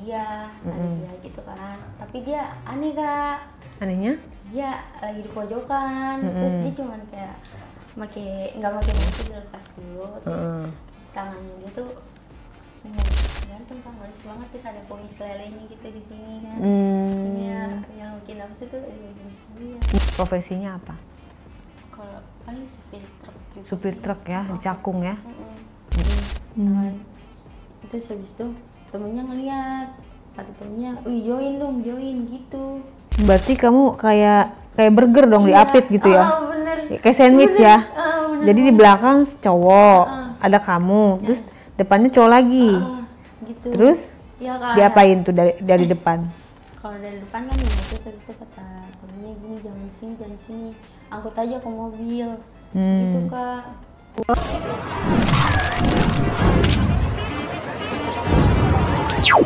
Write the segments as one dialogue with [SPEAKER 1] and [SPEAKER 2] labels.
[SPEAKER 1] dia gitu kan. Tapi dia aneh Kak.
[SPEAKER 2] Anehnya?
[SPEAKER 1] Dia lagi di pojokan, terus dia cuman kayak nggak pakai masker, dilepas dulu, terus tangannya dia tuh ganteng Kak, manis banget, terus ada kumis lelenya gitu di sini kan. Yang bikin nafsu tuh di sini ya.
[SPEAKER 2] Profesinya apa?
[SPEAKER 1] Kalau paling supir truk gitu.
[SPEAKER 2] Supir truk ya, di Cakung ya.
[SPEAKER 1] Terus habis itu temennya ngeliat, kata temennya, join gitu.
[SPEAKER 2] Berarti kamu kayak burger dong, diapit gitu ya?
[SPEAKER 1] Bener.
[SPEAKER 2] Kayak sandwich
[SPEAKER 1] bener.
[SPEAKER 2] ya?
[SPEAKER 1] Bener.
[SPEAKER 2] Jadi di belakang cowok, ada kamu, terus depannya cowok lagi.
[SPEAKER 1] Gitu.
[SPEAKER 2] Terus
[SPEAKER 1] ya, Kak,
[SPEAKER 2] diapain tuh dari depan?
[SPEAKER 1] Kalau dari depan kan gini, terus habis itu kata temennya gini, jangan sini, angkut aja ke mobil. Gitu Kak.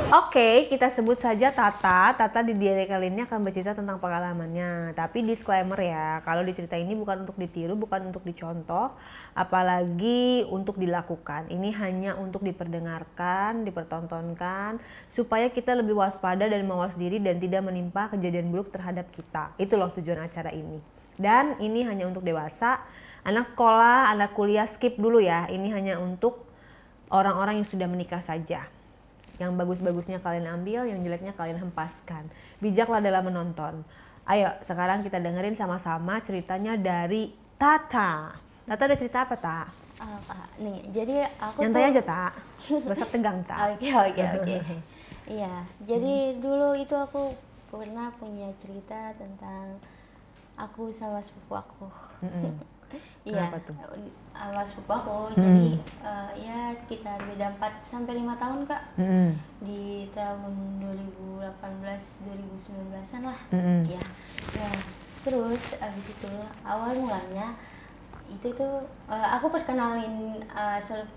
[SPEAKER 2] Oke, kita sebut saja Tata. Tata di dialek kali ini akan bercerita tentang pengalamannya. Tapi disclaimer ya, kalau di cerita ini bukan untuk ditiru, bukan untuk dicontoh, apalagi untuk dilakukan. Ini hanya untuk diperdengarkan, dipertontonkan, supaya kita lebih waspada dan mawas diri dan tidak menimpa kejadian buruk terhadap kita. Itu loh tujuan acara ini. Dan ini hanya untuk dewasa, anak sekolah, anak kuliah skip dulu ya. Ini hanya untuk orang-orang yang sudah menikah saja. Yang bagus-bagusnya kalian ambil, yang jeleknya kalian hempaskan. Bijaklah dalam menonton. Ayo, sekarang kita dengerin sama-sama ceritanya dari Tata. Tata ada cerita apa, Tak?
[SPEAKER 1] Kak, nih, jadi aku
[SPEAKER 2] nyantai aja, Tak. Besar tegang, Tak.
[SPEAKER 1] Oke. Iya, jadi dulu itu aku pernah punya cerita tentang aku sama sepupu aku. Iya, sama sepupu aku. Jadi ya sekitar beda 4-5 tahun Kak. Di tahun 2018-2019an lah. Ya. Nah, terus abis itu awal mulanya itu tuh aku perkenalin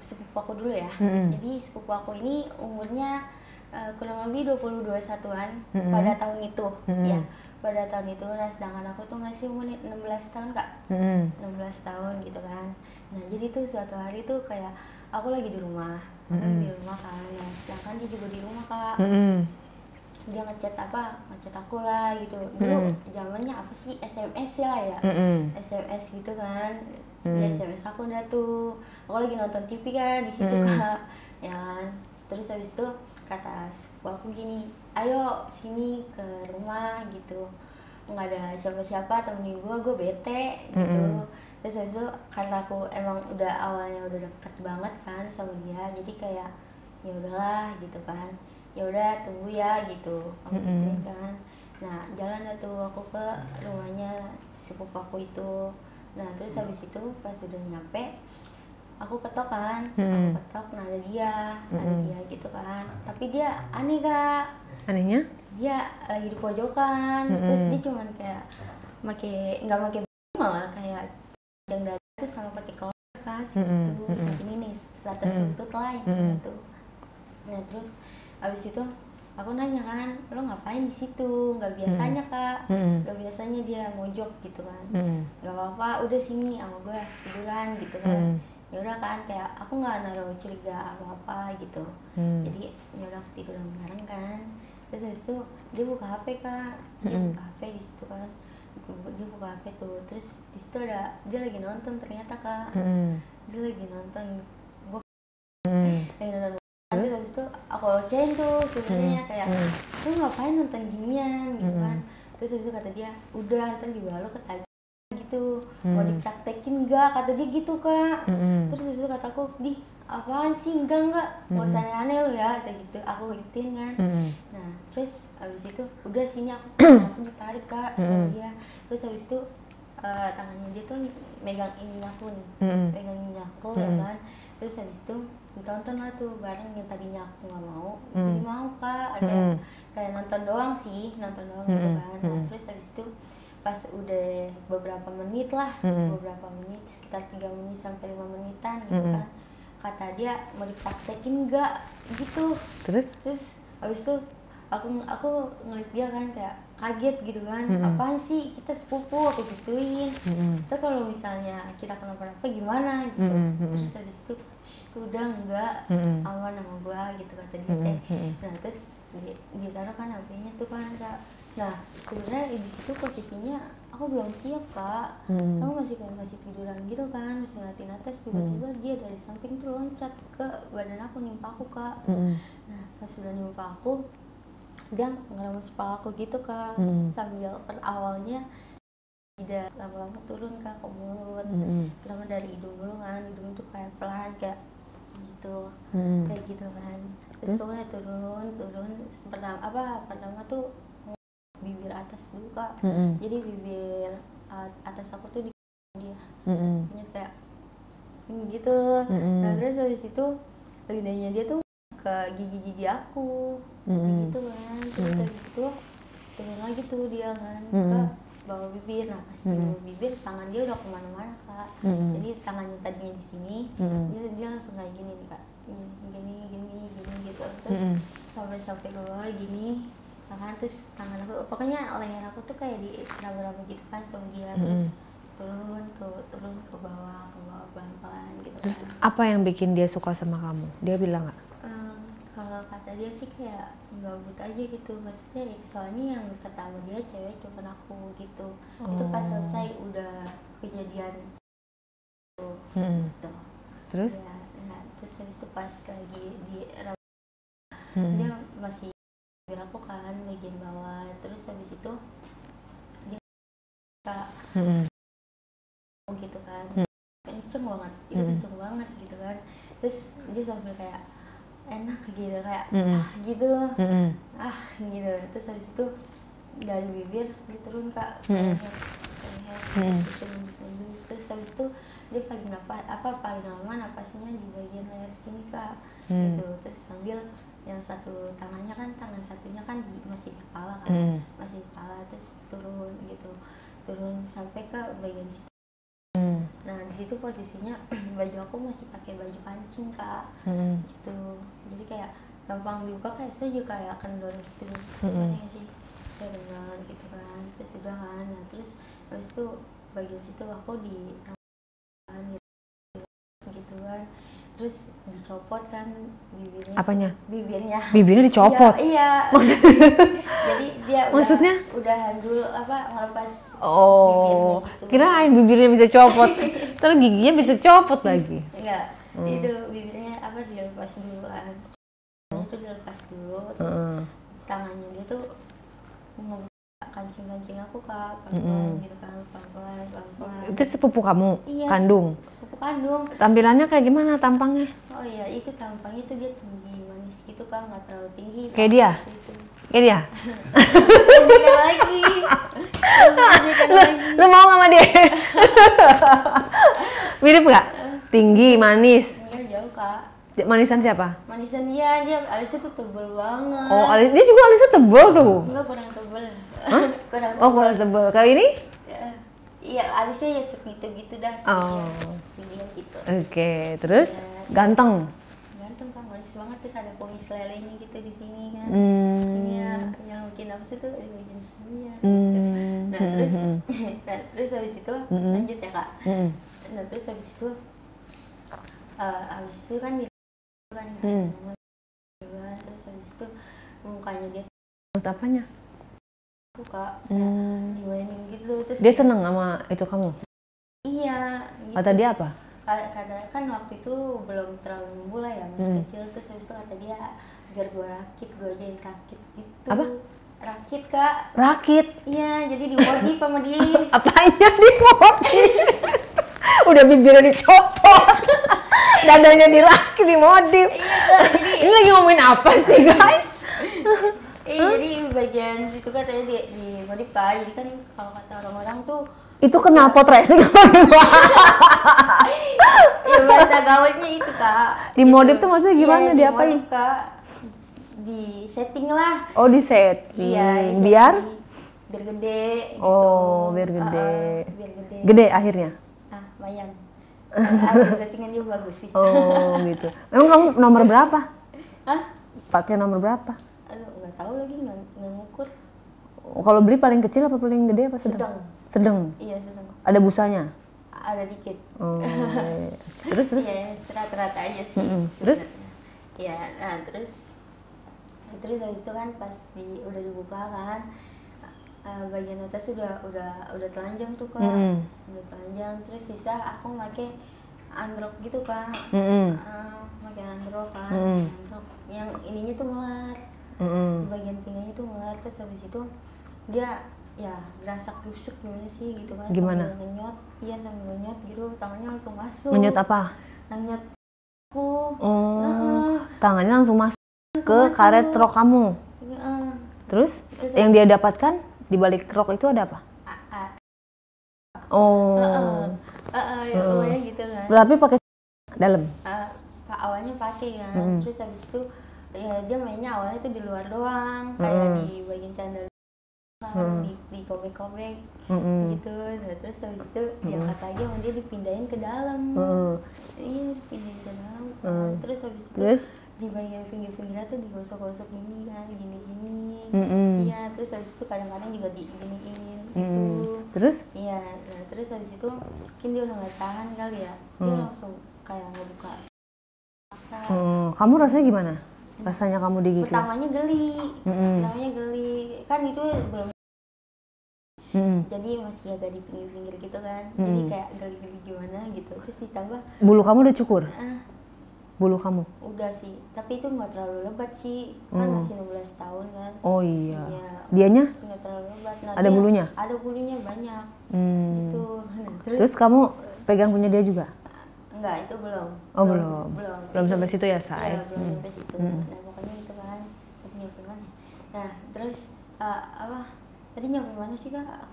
[SPEAKER 1] sepupu aku dulu ya. Jadi sepupu aku ini umurnya kurang lebih 22-an pada tahun itu. Ya. Pada tahun itu, nah sedangkan aku tuh masih umur 16 tahun Kak. 16 tahun gitu kan. Nah jadi tuh suatu hari tuh kayak aku lagi di rumah, kan. Nah sedangkan dia juga di rumah Kak. Dia ngechat aku lah gitu. Dulu zamannya apa sih, SMS ya lah ya. SMS gitu kan. Dia SMS aku udah tuh. Aku lagi nonton TV kan di situ Kak. Ya kan. Terus habis itu kata sepupu aku gini, ayo sini ke rumah gitu, nggak ada siapa-siapa, temenin gue bete gitu. Terus habis itu karena aku emang awalnya udah deket banget kan sama dia, jadi kayak ya udahlah gitu kan, ya udah tunggu ya gitu, aku gituin kan. Nah jalan lah tuh aku ke rumahnya sepupu aku itu. Nah terus habis itu pas udah nyampe, aku ketok kan, nah ada dia gitu kan. Tapi dia aneh Kak.
[SPEAKER 2] Anehnya?
[SPEAKER 1] Dia lagi di pojokan, terus dia cuman kayak nggak pakai malah kayak panjang dada tuh sama pakai kolor kas gitu, segini nih, atas lutut lah gitu. Nah terus abis itu aku nanya kan, lo ngapain di situ? Nggak biasanya Kak, nggak biasanya dia mojok gitu kan. Nggak apa-apa, udah sini sama gue tiduran gitu kan. Ya udah kan, kayak aku nggak naruh curiga apa-apa gitu. Jadi ya udah tiduran bareng kan. Terus habis itu dia buka HP Kak, dia buka HP di situ kan. Dia buka HP tuh, terus di situ ada dia lagi nonton ternyata Kak. Dia lagi nonton, gue lagi nonton. Terus habis itu aku ocehin tuh sebenarnya kayak, lu ngapain nonton ginian gitu kan. Terus habis itu kata dia, udah ntar juga lo ketagih gitu, mau dipraktekin enggak, kata dia gitu Kak. Terus habis itu kataku, di apaan sih, enggak gak usah aneh-aneh lo ya, kayak gitu, aku gituin kan. Nah terus habis itu udah sini aku ditarik Kak sama dia. Terus habis itu tangannya dia tuh megang ini aku nih, megang ini aku ya kan. Terus habis itu ditonton lah tuh bareng, yang tadinya aku nggak mau jadi mau Kak, kayak nonton doang sih, nonton doang gitu kan. Nah terus habis itu pas udah beberapa menit lah, sekitar 3 menit sampai 5 menitan gitu kan, kata dia mau dipraktekin enggak gitu. Terus habis itu aku ngeliat dia kan kayak kaget gitu kan, apaan sih kita sepupu, aku gituin. Terus kalau misalnya kita kenapa-napa gimana gitu, terus habis itu udah enggak, aman sama gua gitu kata dia teh. Nah terus dia taruh kan HP-nya tuh kan Kak. Nah sebenarnya di situ posisinya aku belum siap Kak, aku masih tiduran gitu kan, masih ngeliatin atas, tiba-tiba dia dari samping tuh loncat ke badan aku, nimpa aku Kak. Nah pas sudah nimpa aku, dia ngeramas kepala aku gitu Kak, sambil awalnya tidak, lama-lama turun Kak ke mulut, pertama dari hidung dulu kan, hidung tuh kayak pelan kayak gitu, kayak gitu kan, terus soalnya turun, pertama tuh bibir atas dulu Kak, jadi bibir atas aku tuh di dia, punya kayak gitu, nah terus habis itu lidahnya dia tuh ke gigi-gigi aku, gitu kan, terus habis itu turun lagi tuh dia kan ke bawah bibir, nah pas di bawah bibir tangan dia udah kemana-mana Kak, jadi tangannya tadinya di sini, dia langsung kayak gini nih Kak, gini gitu, terus sampai ke bawah gini, kan terus tangan aku, pokoknya leher aku tuh kayak di raba-raba gitu kan sama dia, terus turun ke bawah pelan-pelan gitu.
[SPEAKER 2] Terus apa yang bikin dia suka sama kamu? Dia bilang nggak?
[SPEAKER 1] Kalau kata dia sih kayak gabut aja gitu, maksudnya ya, soalnya yang deket sama dia cewek cuma aku gitu. Itu pas selesai udah kejadian gitu.
[SPEAKER 2] Terus?
[SPEAKER 1] Ya, nah, terus habis itu pas lagi di dia masih bibir aku kan bagian bawah, terus habis itu dia gitu kan, kenceng banget, itu kenceng banget gitu kan, terus dia sambil kayak enak gitu kayak gitu, gitu, terus habis itu dari bibir dia turun Kak ke leher, terus habis itu dia paling lama napasnya di bagian leher sini Kak, gitu, terus sambil yang satu tangannya kan, tangan satunya kan masih di kepala kan, masih di kepala, terus turun gitu, turun sampai ke bagian situ. Nah di situ posisinya baju aku masih pakai baju kancing Kak, gitu, jadi kayak gampang dibuka, kayak saya juga kayak kendor gitu, ngerti sih, kayak kendor gitu kan, terus udah kan, nah terus habis itu bagian situ aku di gitu kan, terus dicopot kan bibirnya.
[SPEAKER 2] Apanya?
[SPEAKER 1] Bibirnya
[SPEAKER 2] dicopot?
[SPEAKER 1] Iya. Jadi dia
[SPEAKER 2] maksudnya?
[SPEAKER 1] udahan dulu ngelepas
[SPEAKER 2] Oh,
[SPEAKER 1] bibirnya gitu.
[SPEAKER 2] kirain bibirnya bisa copot, terus giginya bisa copot lagi.
[SPEAKER 1] Enggak, itu bibirnya dilepas dulu kan. Itu dilepas dulu, terus tangannya dia tuh kancing aku Kak, pelan-pelan gitu kan, pelan-pelan.
[SPEAKER 2] Itu sepupu kamu?
[SPEAKER 1] Iya,
[SPEAKER 2] kandung?
[SPEAKER 1] Sepupu kandung.
[SPEAKER 2] Tampilannya kayak gimana tampangnya?
[SPEAKER 1] Oh iya, itu tampangnya tuh dia tinggi, manis gitu Kak, nggak terlalu tinggi.
[SPEAKER 2] Kayak dia? Kayak dia?
[SPEAKER 1] Bukan lagi.
[SPEAKER 2] Lu mau sama dia? Mirip nggak? Tinggi, manis?
[SPEAKER 1] Enggak, jauh Kak.
[SPEAKER 2] Manisan siapa?
[SPEAKER 1] Manisan dia alisnya tuh tebel banget.
[SPEAKER 2] Oh, dia juga alisnya tebel tuh?
[SPEAKER 1] Enggak, kurang tebel.
[SPEAKER 2] Hah? Kurang tebel. Kali ini?
[SPEAKER 1] Iya, alisnya ya segitu dah. Segini gitu.
[SPEAKER 2] Oke, terus ganteng?
[SPEAKER 1] Ganteng Kak, manis banget, terus ada kumis lelenya gitu di sini kan. Iya, yang bikin nafsu tuh bagian sini ya. Nah terus habis itu lanjut ya Kak. Nah terus habis itu kan terus habis itu mukanya dia
[SPEAKER 2] terus apanya?
[SPEAKER 1] Aku Kak, dimainin gitu, terus
[SPEAKER 2] dia seneng sama itu kamu?
[SPEAKER 1] Iya gitu.
[SPEAKER 2] Kata dia apa?
[SPEAKER 1] Kata kan waktu itu belum terlalu mulai ya, masih kecil, terus habis itu kata dia biar gue rakit, gue ajain rakit gitu.
[SPEAKER 2] Apa?
[SPEAKER 1] Rakit Kak.
[SPEAKER 2] Rakit?
[SPEAKER 1] Iya, jadi dimodif sama dia.
[SPEAKER 2] Apanya dimodif? Udah bibirnya dicopot, dadanya dirakit, dimodif. Ini lagi ngomongin apa sih guys?
[SPEAKER 1] Jadi bagian situ katanya di modif Kak, jadi kan kalau kata orang-orang tuh
[SPEAKER 2] itu knalpot racing apa gimana?
[SPEAKER 1] Ya bahasa gaulnya itu Kak.
[SPEAKER 2] Dimodif
[SPEAKER 1] gitu.
[SPEAKER 2] Tuh maksudnya gimana?
[SPEAKER 1] Iya,
[SPEAKER 2] diapain?
[SPEAKER 1] Dimodif Kak, di setting lah.
[SPEAKER 2] Oh di setting.
[SPEAKER 1] Iya,
[SPEAKER 2] biar
[SPEAKER 1] gede gitu.
[SPEAKER 2] Oh biar gede.
[SPEAKER 1] Biar gede.
[SPEAKER 2] Gede akhirnya?
[SPEAKER 1] Lumayan. Hasil settingan juga bagus sih.
[SPEAKER 2] Oh gitu. Emang kamu nomor berapa?
[SPEAKER 1] Hah?
[SPEAKER 2] Pakai nomor berapa?
[SPEAKER 1] Aduh, nggak tahu lagi nggak ngukur.
[SPEAKER 2] Kalau beli paling kecil apa paling gede apa sedang? Sedang.
[SPEAKER 1] Iya sedang.
[SPEAKER 2] Ada busanya?
[SPEAKER 1] Ada dikit.
[SPEAKER 2] Oh, iya. Terus?
[SPEAKER 1] Iya rata-rata aja sih.
[SPEAKER 2] Terus?
[SPEAKER 1] Ya, nah terus habis itu kan pas udah dibuka kan, bagian atas udah telanjang tuh Kak. Udah telanjang, terus sisa aku pakai androk gitu Kak. Pakai androk kan. Androk yang ininya tuh melar. Bagian pinggangnya tuh melar, terus habis itu dia ya berasa krusuk gimana sih gitu kan.
[SPEAKER 2] Gimana?
[SPEAKER 1] Sambil ngenyot, iya sambil ngenyot gitu, tangannya langsung masuk.
[SPEAKER 2] Ngenyot apa?
[SPEAKER 1] Ngenyot aku.
[SPEAKER 2] Tangannya langsung masuk ke karet rok kamu. Terus yang dia dapatkan di balik rok itu ada apa?
[SPEAKER 1] Ya gitu kan.
[SPEAKER 2] Tapi pakai dalam.
[SPEAKER 1] Awalnya pakai kan. Terus habis itu ya dia mainnya awalnya tuh di luar doang, kayak di bagian sandal di kobek-kobek gitu. Nah, terus habis itu diangkat lagi sama dia dipindahin ke dalam. Iya, dipindahin ke dalam. Terus habis itu di bagian pinggir-pinggirnya tuh digosok-gosok gini kan, gini-gini. Iya, terus habis itu kadang-kadang juga diginiin gitu.
[SPEAKER 2] Terus?
[SPEAKER 1] Iya, nah terus habis itu mungkin dia udah nggak tahan kali ya, dia langsung kayak ngebuka.
[SPEAKER 2] Kamu rasanya gimana? Rasanya kamu digigit?
[SPEAKER 1] Pertamanya geli, kan itu belum. Jadi masih agak di pinggir-pinggir gitu kan, jadi kayak geli-geli gimana gitu. Terus ditambah
[SPEAKER 2] bulu kamu udah cukur? Bulu kamu?
[SPEAKER 1] Udah sih, tapi itu nggak terlalu lebat sih, kan masih 16 tahun kan.
[SPEAKER 2] Oh iya. Dianya?
[SPEAKER 1] Nggak terlalu lebat. Nah,
[SPEAKER 2] ada bulunya?
[SPEAKER 1] Ada bulunya banyak. Gitu. Nah,
[SPEAKER 2] terus kamu pegang punya dia juga?
[SPEAKER 1] Enggak, itu belum.
[SPEAKER 2] Oh belum. Belum sampai situ ya, Say?
[SPEAKER 1] Iya, belum sampai situ. Nah, pokoknya itu kan, aku nyampe mana? Nah, terus apa? Tadi nyampe mana sih Kak?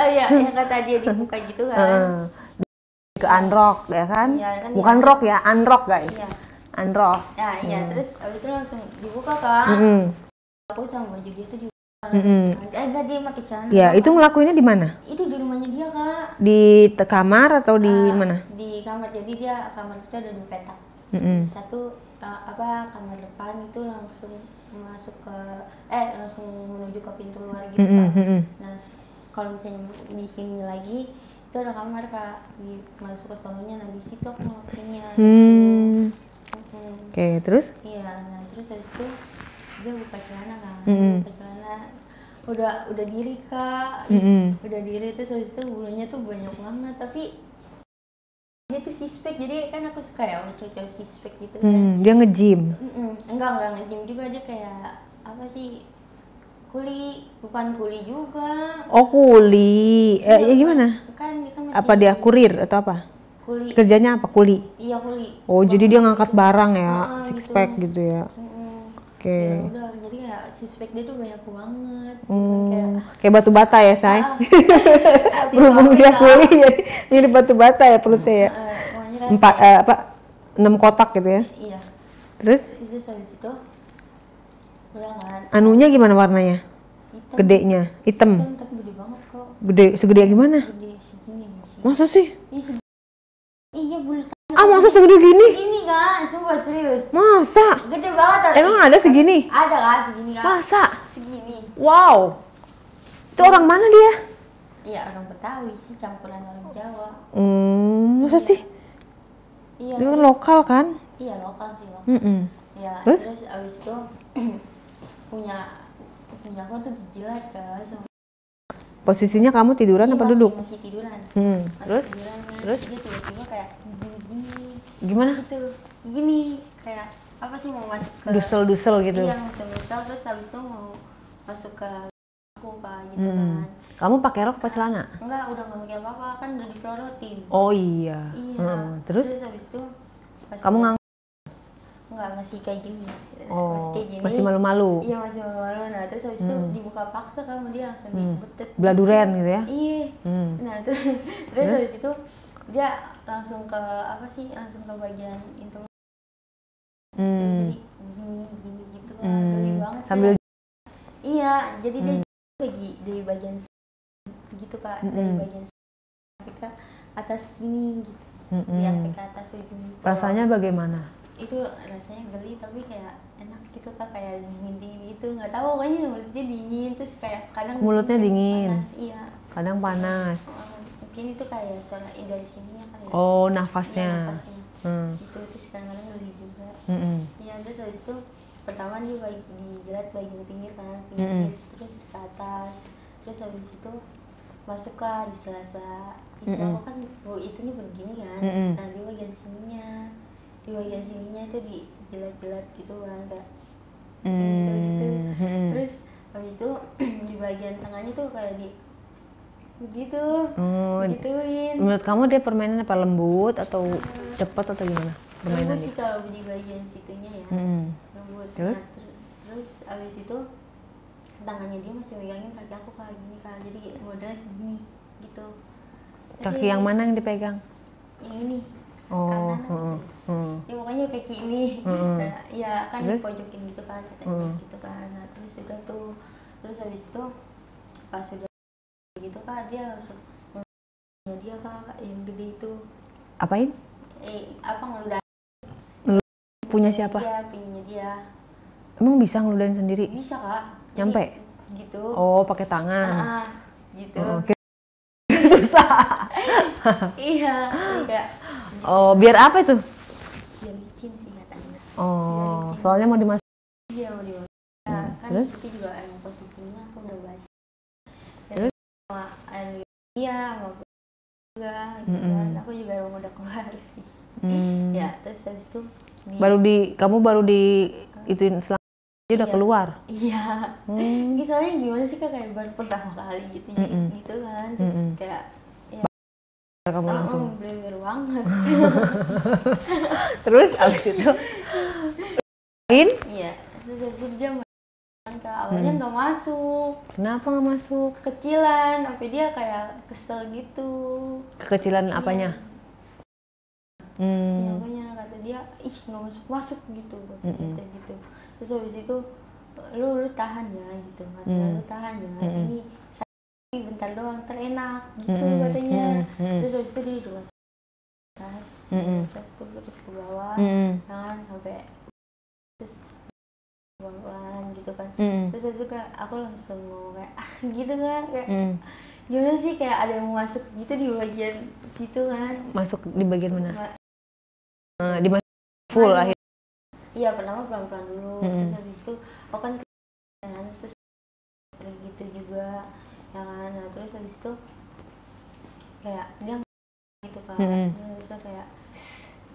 [SPEAKER 1] Iya, yang kata dia dibuka gitu kan.
[SPEAKER 2] Ke unrock ya kan?
[SPEAKER 1] Iya, kan
[SPEAKER 2] bukan rock ya, unrock guys.
[SPEAKER 1] Iya.
[SPEAKER 2] Unrock.
[SPEAKER 1] Ya, iya, terus abis itu langsung dibuka Kak. Aku sama baju dia tuh dibuka. Ada dia pakai celana.
[SPEAKER 2] Ya, itu ngelakuinnya di mana?
[SPEAKER 1] Itu di rumahnya dia Kak.
[SPEAKER 2] Di kamar atau di mana?
[SPEAKER 1] Di kamar, jadi dia kamar kita ada 2 petak. Satu kamar depan itu langsung masuk ke langsung menuju ke pintu luar gitu Kak. Nah, kalau misalnya di sini lagi itu ada kamar Kak, masuk ke sononya, nah di situ aku ngelakuinnya.
[SPEAKER 2] Oke, terus?
[SPEAKER 1] Iya, nah terus habis itu dia buka celana kan, buka celana, udah diri Kak, udah diri, terus habis itu bulunya tuh banyak banget, tapi dia tuh six-pack, jadi kan aku suka ya sama cowok-cowok six-pack gitu kan.
[SPEAKER 2] Dia nge-gym?
[SPEAKER 1] Enggak nge-gym juga, dia kayak apa sih, kuli, bukan kuli juga.
[SPEAKER 2] Oh kuli, ya gimana?
[SPEAKER 1] Kan masih
[SPEAKER 2] apa dia kurir atau apa?
[SPEAKER 1] Kuli.
[SPEAKER 2] Kerjanya apa, kuli?
[SPEAKER 1] Iya kuli.
[SPEAKER 2] Oh jadi dia ngangkat barang ya, six pack gitu ya? Oke.
[SPEAKER 1] Ya udah, jadi kayak six pack dia tuh banyak banget.
[SPEAKER 2] Kayak batu bata ya, Say? Berhubung dia kuli jadi mirip batu bata ya perutnya ya? 6 kotak gitu ya?
[SPEAKER 1] Iya.
[SPEAKER 2] Terus
[SPEAKER 1] habis itu udah kan.
[SPEAKER 2] Anunya gimana warnanya?
[SPEAKER 1] Hitam.
[SPEAKER 2] Gedenya? Hitam?
[SPEAKER 1] Hitam tapi gede banget kok.
[SPEAKER 2] Gede, segede gimana?
[SPEAKER 1] Gede segini sih.
[SPEAKER 2] Masa sih?
[SPEAKER 1] Iya bulu tangan.
[SPEAKER 2] Masa segede gini?
[SPEAKER 1] Segini kan, sumpah serius.
[SPEAKER 2] Masa?
[SPEAKER 1] Gede banget.
[SPEAKER 2] Emang ada segini?
[SPEAKER 1] Ada kan segini kan.
[SPEAKER 2] Masa?
[SPEAKER 1] Segini.
[SPEAKER 2] Wow. Itu orang mana dia?
[SPEAKER 1] Iya orang Betawi sih, campuran orang Jawa.
[SPEAKER 2] Masa sih?
[SPEAKER 1] Iya.
[SPEAKER 2] Dia kan lokal kan?
[SPEAKER 1] Iya lokal sih lokal. Ya, terus abis itu punya aku tuh dijilat kan sama.
[SPEAKER 2] Posisinya kamu tiduran apa duduk?
[SPEAKER 1] Masih tiduran.
[SPEAKER 2] Terus?
[SPEAKER 1] Tiduran,
[SPEAKER 2] Terus?
[SPEAKER 1] Dia tiba-tiba kayak gini.
[SPEAKER 2] Gimana?
[SPEAKER 1] Gitu. Gini, kayak apa sih, mau masuk ke
[SPEAKER 2] dusel-dusel gitu?
[SPEAKER 1] Iya, dusel, terus habis itu mau masuk ke aku Kak, gitu kan.
[SPEAKER 2] Kamu pakai rok apa celana?
[SPEAKER 1] Enggak, udah nggak pakai apa-apa, kan udah diplorotin.
[SPEAKER 2] Oh iya.
[SPEAKER 1] Iya.
[SPEAKER 2] Terus
[SPEAKER 1] habis itu
[SPEAKER 2] kamu
[SPEAKER 1] enggak, masih kayak gini.
[SPEAKER 2] Oh,
[SPEAKER 1] masih kayak gini.
[SPEAKER 2] masih malu-malu.
[SPEAKER 1] Iya, masih malu-malu. Nah, terus habis itu dibuka paksa kan dia langsung dibetet.
[SPEAKER 2] Beladuren gitu ya?
[SPEAKER 1] Iya. Nah, terus habis itu dia langsung ke apa sih? Langsung ke bagian intim. Jadi gini gitu kan. Geli banget.
[SPEAKER 2] Sambil
[SPEAKER 1] iya, jadi dia dari bagian gitu Kak, dari bagian sampai ke atas sini gitu. Sampai ke atas ujung.
[SPEAKER 2] Rasanya bagaimana?
[SPEAKER 1] itu rasanya geli tapi kayak enak gitu Kak, kayak dingin gitu, nggak tahu pokoknya mulutnya dingin, terus kayak kadang
[SPEAKER 2] Mulutnya dingin.
[SPEAKER 1] panas. Iya,
[SPEAKER 2] Kadang panas.
[SPEAKER 1] mungkin itu kayak suara dari sininya kali ya.
[SPEAKER 2] Oh,
[SPEAKER 1] Iya,
[SPEAKER 2] nafasnya.
[SPEAKER 1] nafasnya. Gitu, terus kadang-kadang geli juga. Iya, terus habis itu pertama dia dijilat bagian pinggir kan, pinggir, terus ke atas, terus habis itu masuk ke di sela-sela itu aku kan itunya begini kan, nah di bagian sininya itu dijilat-jilat gitu kan, kayak gitu. Terus habis itu di bagian tengahnya tuh kayak gitu gituin.
[SPEAKER 2] Menurut kamu dia permainan apa, lembut atau cepat atau gimana permainan
[SPEAKER 1] Lembut
[SPEAKER 2] dia?
[SPEAKER 1] sih kalau di bagian situnya ya, lembut.
[SPEAKER 2] Terus?
[SPEAKER 1] Nah, terus abis itu tangannya dia masih megangin kaki aku kayak gini Kak, jadi modelnya segini gitu.
[SPEAKER 2] Kaki yang mana yang dipegang?
[SPEAKER 1] Yang ini.
[SPEAKER 2] Oh,
[SPEAKER 1] Kanan. Ya pokoknya kaki ini. Nah, ya kan dipojokin gitu kan, katanya gitu kan. Nah, terus udah tuh, terus habis itu pas udah gitu Kak, dia langsung dia Kak yang gede itu.
[SPEAKER 2] Apain?
[SPEAKER 1] Apa ngeludahin?
[SPEAKER 2] Punya siapa?
[SPEAKER 1] Dia, punyanya dia.
[SPEAKER 2] Emang bisa ngeludahin sendiri?
[SPEAKER 1] Bisa Kak. Jadi,
[SPEAKER 2] Nyampe?
[SPEAKER 1] gitu.
[SPEAKER 2] Oh, pakai tangan.
[SPEAKER 1] Gitu.
[SPEAKER 2] Susah.
[SPEAKER 1] Iya, kayak
[SPEAKER 2] Oh, biar apa itu?
[SPEAKER 1] dia licin sih katanya.
[SPEAKER 2] Oh, soalnya mau dimasuk.
[SPEAKER 1] Iya, mau dimasukin. Kan
[SPEAKER 2] Terus?
[SPEAKER 1] itu juga emang posisinya aku udah basi.
[SPEAKER 2] Terus?
[SPEAKER 1] Sama iya, sama juga gitu kan. Aku juga emang udah keluar sih. Ya, terus habis itu
[SPEAKER 2] kamu baru di ituin selanjutnya udah keluar.
[SPEAKER 1] Iya. Ini soalnya gimana sih Kak, kayak baru pertama kali gitu gitu kan. Terus kayak
[SPEAKER 2] Kamu langsung.
[SPEAKER 1] Blewer banget.
[SPEAKER 2] Terus abis itu
[SPEAKER 1] Iya, terus habis itu dia main Kak. Awalnya nggak masuk.
[SPEAKER 2] Kenapa nggak masuk?
[SPEAKER 1] Kekecilan, sampai dia kayak kesel gitu.
[SPEAKER 2] Kekecilan apanya?
[SPEAKER 1] Ya, makanya kata dia, ih nggak masuk gitu, gitu. Terus habis itu lu tahan ya gitu, katanya lu tahan ya. Ini bentar doang, terenak gitu katanya. Terus habis itu dia dulu atas terus ke bawah, jangan sampai terus pelan-pelan gitu kan. Terus habis itu kayak aku langsung mau kayak gitu kan, kayak gimana sih, kayak ada yang mau masuk gitu di bagian situ kan.
[SPEAKER 2] Masuk di bagian mana? Dimasukin full akhirnya.
[SPEAKER 1] Iya, pertama pelan-pelan dulu. Terus habis itu aku kan terus gitu juga ya kan. Nah, terus habis itu kayak dia gitu kan, dia bisa kayak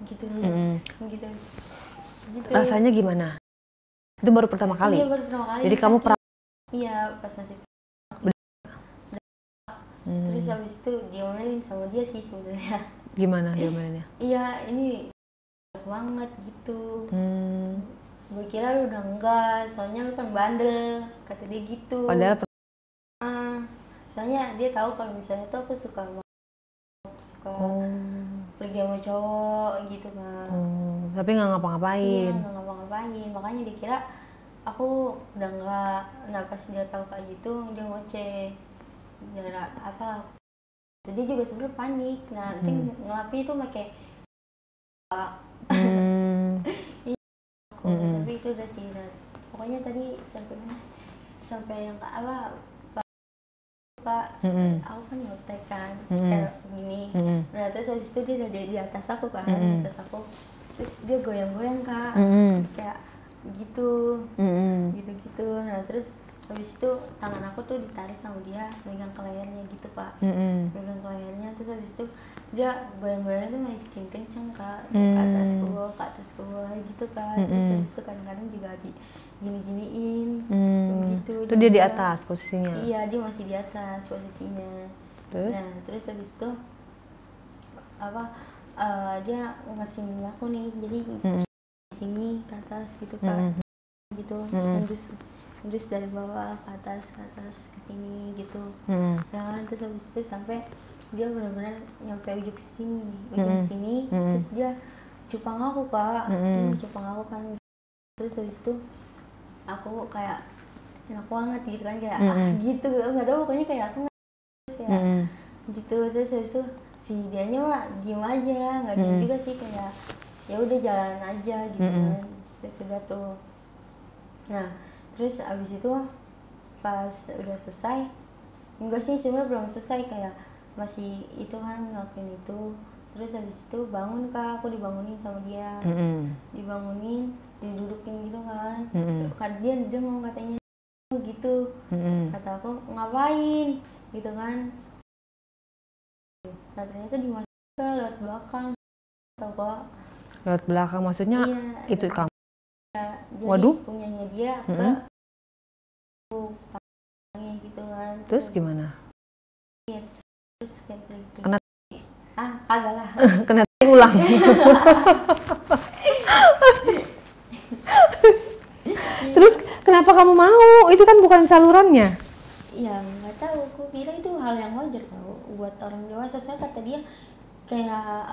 [SPEAKER 1] gitu gitu.
[SPEAKER 2] Rasanya gimana? Itu baru pertama kali?
[SPEAKER 1] Iya, baru pertama kali.
[SPEAKER 2] Jadi kamu
[SPEAKER 1] iya, pas masih terus habis itu diomelin sama dia sih sebenarnya.
[SPEAKER 2] Gimana diomelinnya?
[SPEAKER 1] Iya, ini banget gitu. Gue kira lu udah enggak, soalnya lu kan bandel, kata dia gitu.
[SPEAKER 2] Padahal
[SPEAKER 1] soalnya dia tahu kalau misalnya tuh aku suka pergi sama cowok gitu kan.
[SPEAKER 2] Tapi nggak ngapa-ngapain.
[SPEAKER 1] Iya, nggak ngapa-ngapain, makanya dia kira aku udah enggak. Nah, pas dia tahu kayak gitu dia ngoceh. Dia apa? Dia juga sebenarnya panik. Nah, nanti ngelapi itu pakai tapi itu udah sih. Pokoknya tadi sampai mana? Sampai yang apa? Pak, aku kan nyotek kan, kayak gini. Nah, terus habis itu dia udah di atas aku kan, di atas aku. Terus dia goyang-goyang Kak, kayak gitu, gitu-gitu. Nah, terus habis itu tangan aku tuh ditarik sama dia, megang ke lehernya gitu Pak, megang ke lehernya. Terus habis itu dia goyang-goyangnya tuh masih kenceng Kak, ke atas ke bawah gitu Kak. Terus habis itu kadang-kadang juga gini-giniin gitu.
[SPEAKER 2] Itu dia di atas posisinya?
[SPEAKER 1] Iya, dia masih di atas posisinya.
[SPEAKER 2] Terus?
[SPEAKER 1] Nah, terus habis itu apa, dia ngasih aku nih, jadi di sini ke atas gitu Kak, gitu, terus dari bawah ke atas ke sini gitu. Jangan, terus habis itu sampai dia benar-benar nyampe ujung sini nih, ujung sini. Terus dia cupang aku Kak, dia cupang aku kan. Terus habis itu aku kayak enak banget gitu kan, kayak gitu, nggak tahu pokoknya kayak aku kayak gitu. Terus habis itu si dianya mah diem aja, nggak diem juga sih, kayak ya udah jalan aja gitu kan. Terus udah tuh, nah terus abis itu pas udah selesai, enggak sih sebenarnya belum selesai, kayak masih itu kan ngelakuin itu. Terus habis itu bangun Kak, aku dibangunin sama dia, dibangunin, didudukin gitu kan. Kan dia mau katanya gitu, kata aku ngapain gitu kan. Nah ternyata dimasukin lewat belakang, tau Kak.
[SPEAKER 2] Lewat belakang maksudnya
[SPEAKER 1] Iya,
[SPEAKER 2] itu kamu?
[SPEAKER 1] Ya, jadi
[SPEAKER 2] Waduh.
[SPEAKER 1] punyanya dia ke belakangnya gitu kan.
[SPEAKER 2] Terus gimana?
[SPEAKER 1] Terus kayak pelinting.
[SPEAKER 2] Kena
[SPEAKER 1] Kagak lah.
[SPEAKER 2] kena ulang. Terus kenapa kamu mau? Itu kan bukan salurannya.
[SPEAKER 1] Ya nggak tahu, aku kira itu hal yang wajar tau buat orang dewasa. Soalnya kata dia kayak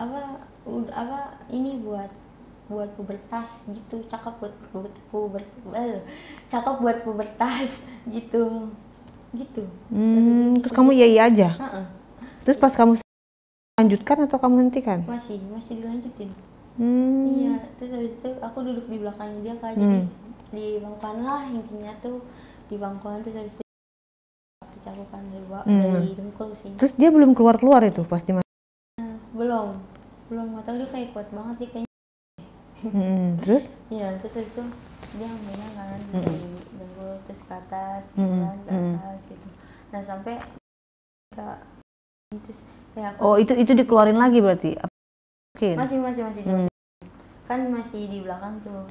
[SPEAKER 1] ini buat pubertas gitu, cakep buat cakep buat pubertas gitu.
[SPEAKER 2] Terus kamu iya aja. Terus pas kamu lanjutkan atau kamu hentikan?
[SPEAKER 1] Masih dilanjutin. Iya, terus habis itu aku duduk di belakangnya dia Kak, jadi di bangkuan lah intinya tuh, di bangkuan. Terus habis itu aku kan dari dengkul sih.
[SPEAKER 2] Terus dia belum keluar itu pas di
[SPEAKER 1] belum nggak tahu, dia kayak kuat banget dia kayaknya.
[SPEAKER 2] Terus?
[SPEAKER 1] Iya, terus habis itu dia ambilnya kan dari dengkul terus ke atas gitu kan, ke atas gitu. Nah sampai terus kayak
[SPEAKER 2] aku, itu dikeluarin lagi berarti?
[SPEAKER 1] Masih kan masih di belakang tuh.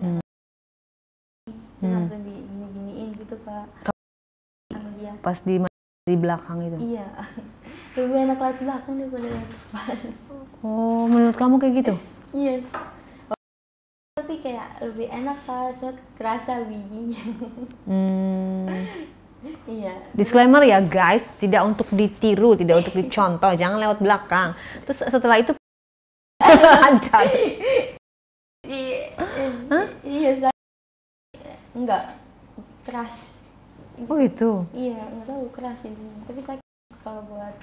[SPEAKER 1] Terus langsung giniin gitu Kak sama dia.
[SPEAKER 2] Pas di belakang itu?
[SPEAKER 1] Iya. Lebih enak lewat belakang daripada lewat depan.
[SPEAKER 2] Oh, menurut kamu kayak gitu?
[SPEAKER 1] Yes. Tapi kayak lebih enak Kak, soalnya kerasa bijinya. Iya.
[SPEAKER 2] Disclaimer ya guys, tidak untuk ditiru, tidak untuk dicontoh, jangan lewat belakang. Terus setelah itu lancar.
[SPEAKER 1] Iya, enggak keras.
[SPEAKER 2] Oh gitu.
[SPEAKER 1] Iya, nggak tahu keras ini. Tapi sakit kalau buat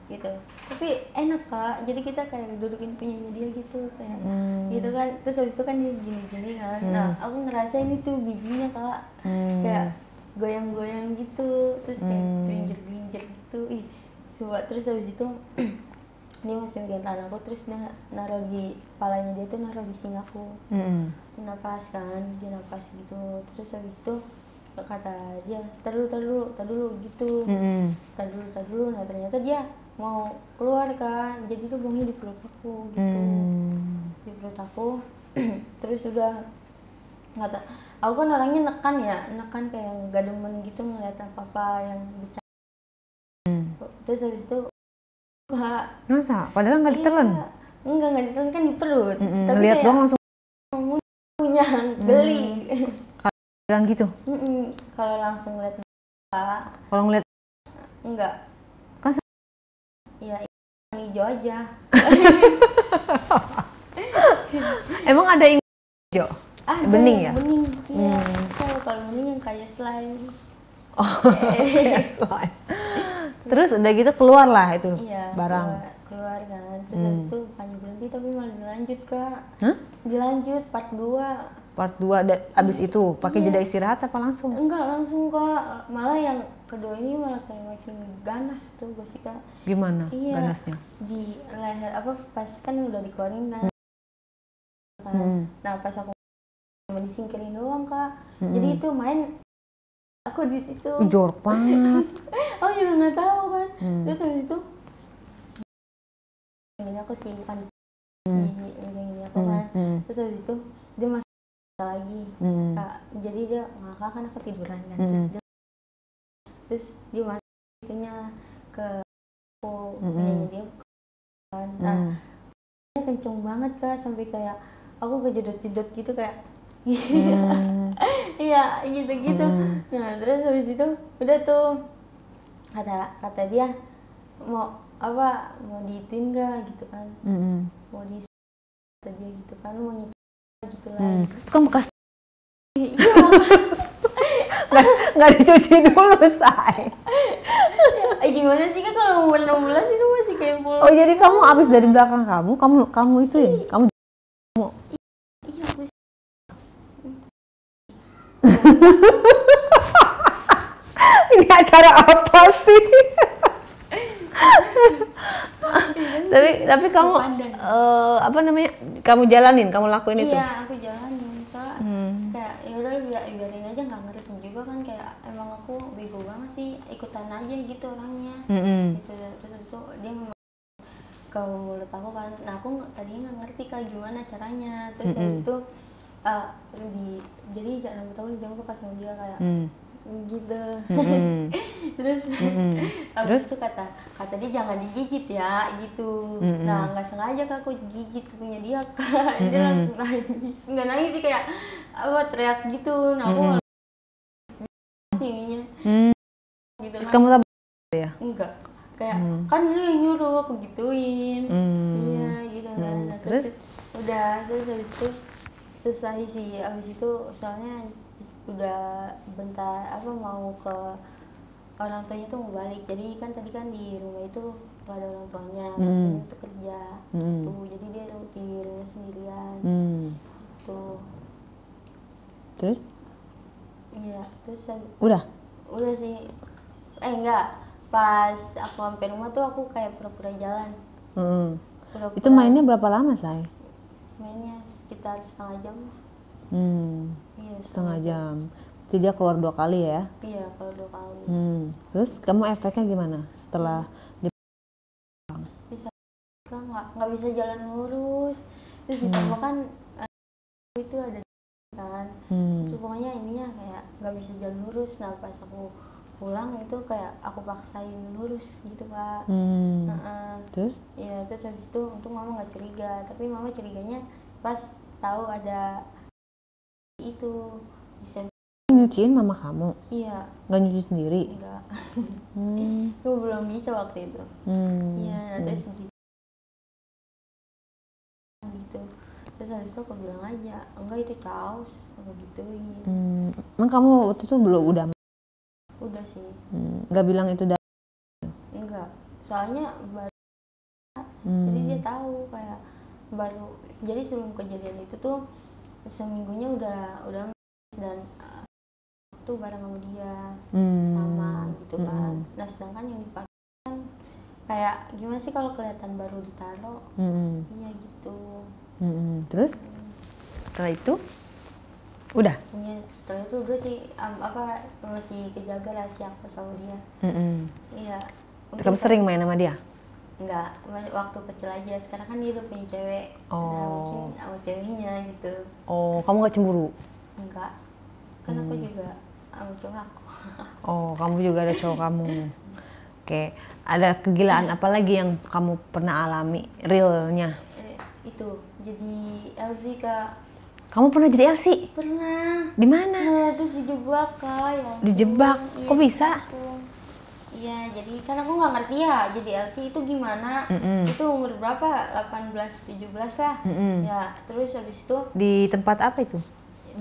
[SPEAKER 1] gitu. Tapi enak Kak. Jadi kita kayak dudukin punyanya dia gitu kayak gitu kan. Terus habis itu kan dia gini-gini kan. Nah, aku ngerasa ini tuh bijinya Kak. Kayak goyang-goyang gitu. Terus kayak gerinjer-gerinjer gitu. Coba terus habis itu dia masih megang tanganku, terus dia naruh di kepalanya dia tuh, naruh di singapku. Napas kan, dia napas gitu. Terus habis itu kata dia tar dulu gitu. Tar dulu. Nah ternyata dia mau keluar kan, jadi dia buangnya di perut aku gitu. Di perut aku. Terus udah kata, aku kan orangnya nekan kayak gak demen gitu ngeliat apa yang bicara. Terus habis itu
[SPEAKER 2] masa? Padahal nggak ditelan?
[SPEAKER 1] Iya. Nggak ditelan kan di perut. Tapi
[SPEAKER 2] lihat doang langsung
[SPEAKER 1] punya geli.
[SPEAKER 2] Kalau gitu?
[SPEAKER 1] Kalau langsung lihat
[SPEAKER 2] kalau ngeliat
[SPEAKER 1] enggak.
[SPEAKER 2] Kan
[SPEAKER 1] ya hijau aja.
[SPEAKER 2] Emang ada yang hijau? Bening ya?
[SPEAKER 1] Bening. Iya. Kalau bening yang kayak slime.
[SPEAKER 2] Oh, kayak slime. Terus udah gitu keluar lah itu barang.
[SPEAKER 1] Keluar kan. Terus habis itu bukannya berhenti tapi malah dilanjut Kak. Dilanjut part 2.
[SPEAKER 2] Part 2 abis itu pakai jeda istirahat apa langsung?
[SPEAKER 1] Enggak langsung Kak. Malah yang kedua ini malah kayak makin ganas tuh gak sih Kak?
[SPEAKER 2] Gimana ganasnya?
[SPEAKER 1] Di leher pas kan udah dikeluarin kan. Nah pas aku cuma disingkirin doang Kak. Jadi itu main aku di situ.
[SPEAKER 2] Jorok banget.
[SPEAKER 1] Oh juga nggak tahu kan. Terus habis itu ini aku sih bukan gini aku kan. Terus habis itu dia masuk lagi Kak. Jadi dia ngakak kan aku tiduran kan. Terus dia masuk itunya ke aku punyanya dia kan. Nah dia kenceng banget Kak, sampai kayak aku kejedot-jedot gitu kayak iya gitu. Nah terus habis itu udah tuh kata dia mau diitin nggak gitu kan. Mau di kata dia gitu kan, mau nyepa gitu lah.
[SPEAKER 2] Itu kan bekas
[SPEAKER 1] iya.
[SPEAKER 2] nggak dicuci dulu say.
[SPEAKER 1] Gimana sih Kak, kalau umur 16 itu masih kayak polos.
[SPEAKER 2] Oh jadi kamu abis dari belakang kamu itu ya kamu Ini acara apa sih? tapi kamu apa namanya? Kamu jalanin, kamu lakuin itu?
[SPEAKER 1] Iya, aku jalanin. Soalnya kayak ya udah biarin aja, nggak ngerti juga kan, kayak emang aku bego banget sih, ikutan aja gitu orangnya. Gitu. Terus itu dia ke mulut aku kan. Nah, aku tadinya nggak ngerti kayak gimana caranya. Terus habis itu jadi jangan tahu dijangkau pas sama dia kayak gitu. Terus habis itu kata dia jangan digigit ya gitu. Nah, nggak sengaja Kak, aku gigit punya dia Kak. Dia langsung nangis, nggak nangis sih, kayak apa, teriak gitu. Nah, aku sininya gitu kan.
[SPEAKER 2] Kamu tak ya?
[SPEAKER 1] Enggak, kayak kan lu yang nyuruh aku gituin. Iya gitu kan. Nah, terus habis itu selesai sih. Habis itu soalnya udah bentar apa mau ke orang tuanya tuh mau balik. Jadi kan tadi kan di rumah itu gak ada orang tuanya, itu kerja tuh, jadi dia di rumah sendirian tuh.
[SPEAKER 2] Terus?
[SPEAKER 1] Iya, terus
[SPEAKER 2] udah
[SPEAKER 1] sih. Enggak, pas aku sampai rumah tuh aku kayak pura-pura jalan. Pura-pura.
[SPEAKER 2] Itu mainnya berapa lama, Say?
[SPEAKER 1] Mainnya sekitar setengah jam. Iya,
[SPEAKER 2] setengah jam. Jadi dia keluar 2 kali ya?
[SPEAKER 1] Iya, kalau 2 kali.
[SPEAKER 2] Terus kamu efeknya gimana setelah
[SPEAKER 1] bisa nggak bisa jalan lurus. Terus ditambah kan itu ada kan. Terus pokoknya ininya kayak nggak bisa jalan lurus. Nah, pas aku pulang itu kayak aku paksain lurus gitu Kak.
[SPEAKER 2] Terus?
[SPEAKER 1] Iya, terus habis itu untung mama nggak curiga. Tapi mama curiganya pas tahu ada itu
[SPEAKER 2] nyuciin mama kamu?
[SPEAKER 1] Iya.
[SPEAKER 2] Nggak nyuci sendiri?
[SPEAKER 1] Enggak. Itu belum bisa waktu itu. Iya, terus gitu. Terus habis itu aku bilang aja, enggak itu caos, aku gituin.
[SPEAKER 2] Emang kamu waktu itu belum
[SPEAKER 1] Udah sih.
[SPEAKER 2] Nggak bilang itu
[SPEAKER 1] Enggak, soalnya baru jadi dia tahu kayak baru. Jadi sebelum kejadian itu tuh seminggunya udah dan tuh bareng sama dia sama gitu kan. Nah, sedangkan yang dipakai kan kayak gimana sih kalau kelihatan baru ditaruh. Iya gitu.
[SPEAKER 2] Terus setelah itu udah?
[SPEAKER 1] Iya, setelah itu udah sih apa masih kejaga rahasia aku sama dia. Iya.
[SPEAKER 2] Kamu sering main sama dia?
[SPEAKER 1] Enggak, waktu kecil aja. Sekarang kan dia udah punya cewek. Nah, mungkin sama ceweknya gitu.
[SPEAKER 2] Oh, kamu gak cemburu?
[SPEAKER 1] Enggak, kan aku juga sama cowok aku.
[SPEAKER 2] Oh, kamu juga ada cowok kamu. Oke, ada kegilaan apa lagi yang kamu pernah alami realnya?
[SPEAKER 1] Itu jadi LZ Kak.
[SPEAKER 2] Kamu pernah jadi LC?
[SPEAKER 1] Pernah.
[SPEAKER 2] Di mana?
[SPEAKER 1] Nah, terus dijebak Kak. Ya,
[SPEAKER 2] dijebak?
[SPEAKER 1] Iya,
[SPEAKER 2] kok bisa?
[SPEAKER 1] Iya, jadi kan aku nggak ngerti ya jadi LC itu gimana. Itu umur berapa? 18-17 lah. Ya, terus habis itu
[SPEAKER 2] di tempat apa itu?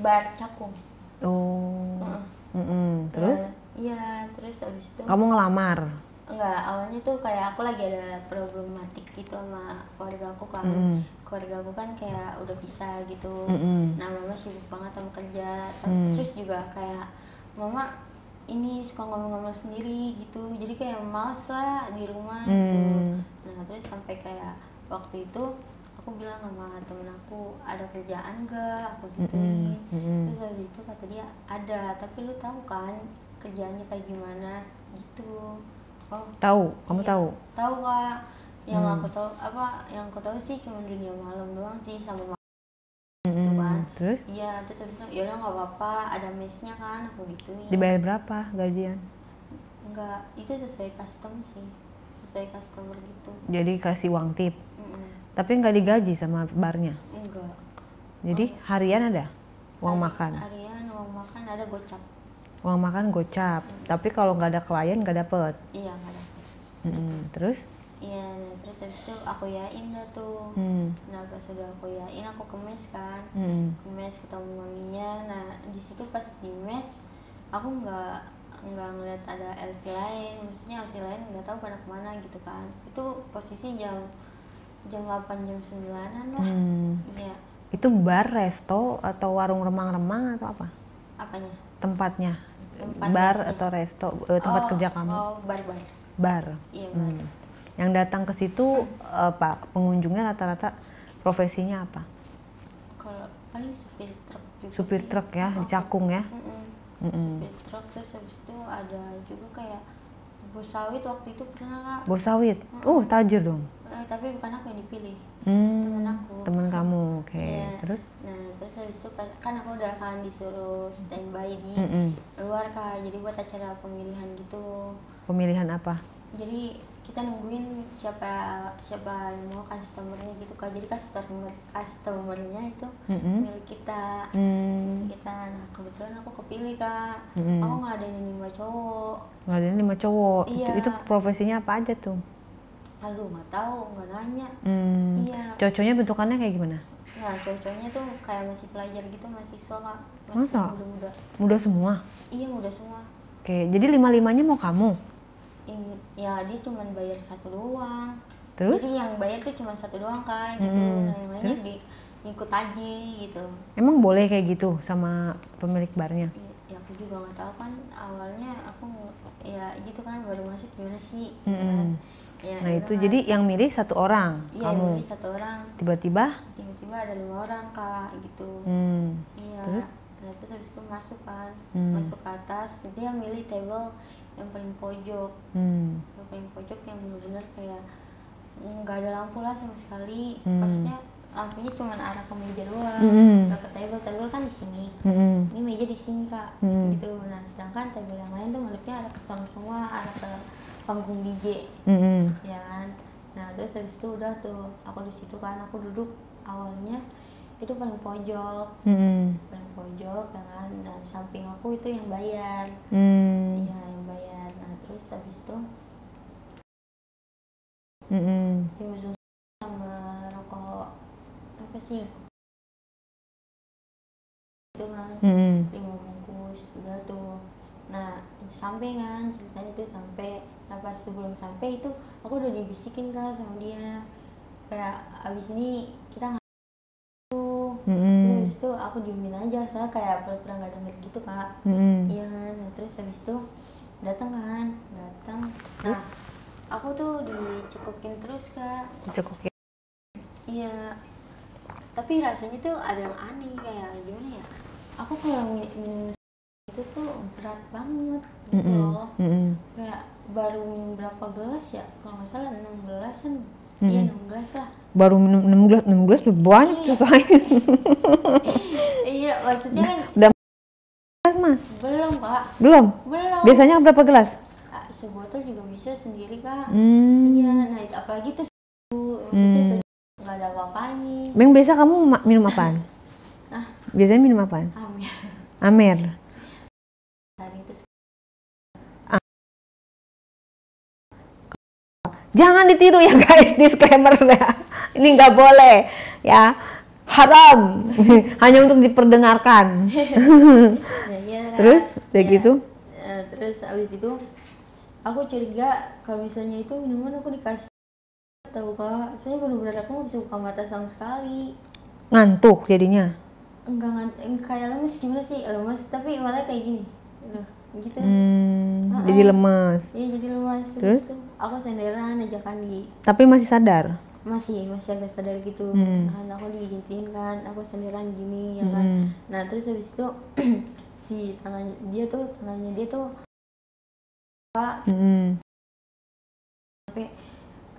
[SPEAKER 1] Bar Cakung.
[SPEAKER 2] Oh. Terus?
[SPEAKER 1] Iya, terus habis itu
[SPEAKER 2] kamu ngelamar?
[SPEAKER 1] Enggak, awalnya tuh kayak aku lagi ada problematik gitu sama keluarga aku kan. Keluarga aku kan kayak udah pisah gitu. Nah, mama sibuk banget sama kerja. Terus juga kayak mama ini suka ngomong-ngomong sendiri gitu, jadi kayak males lah di rumah gitu. Nah, terus sampai kayak waktu itu aku bilang sama temen aku, ada kerjaan gak? Aku gituin. Terus habis itu kata dia ada, tapi lu tahu kan kerjaannya kayak gimana gitu. Oh,
[SPEAKER 2] tahu? Kamu
[SPEAKER 1] iya,
[SPEAKER 2] tahu?
[SPEAKER 1] tahu Kak. Yang aku tahu yang aku tahu sih cuma dunia malam doang sih sama gitu kan.
[SPEAKER 2] Terus?
[SPEAKER 1] Iya, terus habis itu yaudah nggak apa-apa, ada mesnya kan, aku gituin.
[SPEAKER 2] Dibayar berapa gajian?
[SPEAKER 1] Enggak, itu sesuai custom sih, sesuai customer gitu.
[SPEAKER 2] Jadi kasih uang tip? Tapi nggak digaji sama barnya?
[SPEAKER 1] Enggak.
[SPEAKER 2] Jadi harian ada? Uang makan?
[SPEAKER 1] Harian, uang makan ada gocap.
[SPEAKER 2] Uang makan gocap, tapi kalau nggak ada klien nggak dapet?
[SPEAKER 1] Iya, nggak dapet.
[SPEAKER 2] Terus?
[SPEAKER 1] Iya, nah, terus habis itu aku yain dah tuh. Nah, pas udah aku yain, aku ke mes kan. Ke mes ketemu maminya. Nah, di situ pas di mes aku nggak ngeliat ada LC lain. Maksudnya LC lain nggak tahu pada kemana gitu kan. Itu posisi jam 8 jam 9-an lah. Iya.
[SPEAKER 2] Itu bar, resto, atau warung remang-remang atau apa?
[SPEAKER 1] Apanya?
[SPEAKER 2] Tempatnya.
[SPEAKER 1] Tempat
[SPEAKER 2] Bar
[SPEAKER 1] biasanya.
[SPEAKER 2] atau resto, tempat kerja kamu?
[SPEAKER 1] Bar.
[SPEAKER 2] Bar.
[SPEAKER 1] Iya, bar.
[SPEAKER 2] Yang datang ke situ Pak, pengunjungnya rata-rata profesinya apa?
[SPEAKER 1] Kalau paling supir truk juga
[SPEAKER 2] Supir
[SPEAKER 1] sih.
[SPEAKER 2] truk ya, di Cakung ya?
[SPEAKER 1] Supir truk, terus habis itu ada juga kayak bos sawit waktu itu pernah Kak.
[SPEAKER 2] Bos sawit? Tajir dong.
[SPEAKER 1] Tapi bukan aku yang dipilih, temen
[SPEAKER 2] Hmm,
[SPEAKER 1] aku.
[SPEAKER 2] temen kamu, oke.
[SPEAKER 1] Iya.
[SPEAKER 2] Terus?
[SPEAKER 1] Nah terus habis itu kan aku udah kan disuruh standby di
[SPEAKER 2] Mm-mm.
[SPEAKER 1] luar Kak, jadi buat acara pemilihan gitu.
[SPEAKER 2] Pemilihan apa?
[SPEAKER 1] Jadi kita nungguin siapa yang mau customernya gitu Kak, jadi customernya itu
[SPEAKER 2] Mm-mm.
[SPEAKER 1] milik kita.
[SPEAKER 2] Hmm,
[SPEAKER 1] Nah kebetulan aku kepilih Kak.
[SPEAKER 2] Mm-mm.
[SPEAKER 1] Aku ngadainin 5 cowok.
[SPEAKER 2] ngadain 5 cowok.
[SPEAKER 1] Iya.
[SPEAKER 2] Itu profesinya apa aja tuh?
[SPEAKER 1] Aduh nggak tahu, nggak nanya.
[SPEAKER 2] Hmm,
[SPEAKER 1] Iya.
[SPEAKER 2] Cowoknya bentukannya kayak gimana?
[SPEAKER 1] Nah cowok-cowoknya tuh kayak masih pelajar gitu, mahasiswa Kak, masih
[SPEAKER 2] Masa?
[SPEAKER 1] muda-muda.
[SPEAKER 2] Muda semua?
[SPEAKER 1] Iya muda semua.
[SPEAKER 2] Oke, jadi 5-5-nya mau kamu?
[SPEAKER 1] Ya dia cuma bayar satu doang.
[SPEAKER 2] Terus?
[SPEAKER 1] Jadi yang bayar tuh cuma satu doang Kak gitu. Nah yang lainnya ngikut aja gitu.
[SPEAKER 2] Emang boleh kayak gitu sama pemilik barnya?
[SPEAKER 1] Ya aku juga nggak tahu kan, awalnya aku ya gitu kan baru masuk gimana sih gitu kan. Ya,
[SPEAKER 2] Nah
[SPEAKER 1] udah
[SPEAKER 2] itu
[SPEAKER 1] kan.
[SPEAKER 2] jadi yang milih 1 orang,
[SPEAKER 1] Iya
[SPEAKER 2] kamu?
[SPEAKER 1] milih 1 orang.
[SPEAKER 2] Tiba-tiba?
[SPEAKER 1] Tiba-tiba ada 5 orang Kak gitu. Iya.
[SPEAKER 2] Terus?
[SPEAKER 1] Nah terus habis itu masuk kan, masuk ke atas, dia milih table yang paling pojok. Yang paling pojok yang benar-benar kayak nggak ada lampu lah sama sekali. Maksudnya lampunya cuma arah ke meja doang, nggak ke table kan di sini. Ini meja di sini Kak, gitu. Nah sedangkan table yang lain tuh menurutnya arah ke sana semua, arah ke panggung DJ, ya kan. Nah terus habis itu udah tuh aku di situ kan, aku duduk awalnya itu paling pojok, ya kan. Nah samping aku itu yang bayar, iya yang bayar. Nah terus habis itu yang sama rokok apa sih itu kan, 5 bungkus udah tuh. Nah sampai kan ceritanya tuh sampai, nah pas sebelum sampai itu aku udah dibisikin kan sama dia kayak abis ini kita nggak tuh. Terus itu aku diemin aja, soalnya kayak pura-pura nggak denger gitu Kak. Iya. Nah terus habis itu datang. Nah aku tuh dicekokin terus Kak.
[SPEAKER 2] Dicekokin?
[SPEAKER 1] Iya, tapi rasanya tuh ada yang aneh, kayak gimana ya, aku kalau minum itu tuh berat banget gitu loh. Kayak baru minum berapa gelas ya, kalau nggak salah 6 gelasan. Iya 6 gelas lah.
[SPEAKER 2] Baru minum 6 gelas udah banyak tuh say.
[SPEAKER 1] Iya maksudnya kan
[SPEAKER 2] Udah gelas mas?
[SPEAKER 1] belum Kak.
[SPEAKER 2] Belum? Biasanya berapa gelas?
[SPEAKER 1] Sebotol juga bisa sendiri Kak.
[SPEAKER 2] Hmm.
[SPEAKER 1] Iya, nah itu apalagi tuh maksudnya nggak ada apa-apanya.
[SPEAKER 2] Bang, biasa kamu minum apaan? Biasanya minum apaan? Amer. Jangan ditiru ya guys, disclaimer ya. Ini nggak boleh ya, haram. Hanya untuk diperdengarkan.
[SPEAKER 1] Nah, iya,
[SPEAKER 2] Terus kayak
[SPEAKER 1] ya,
[SPEAKER 2] gitu?
[SPEAKER 1] Terus abis itu aku curiga kalau misalnya itu minuman aku dikasih, tahu Kak, soalnya benar-benar aku nggak bisa buka mata sama sekali.
[SPEAKER 2] Ngantuk jadinya?
[SPEAKER 1] Enggak kayak lemes, gimana sih, lemes tapi mata kayak gini udah gitu.
[SPEAKER 2] Jadi lemes.
[SPEAKER 1] Iya jadi lemes.
[SPEAKER 2] Terus
[SPEAKER 1] aku senderan aja kan
[SPEAKER 2] tapi masih sadar?
[SPEAKER 1] masih agak sadar gitu. Kan aku diginiin kan, aku senderan gini ya kan. Nah terus habis itu si tangannya dia tuh Pak, sampai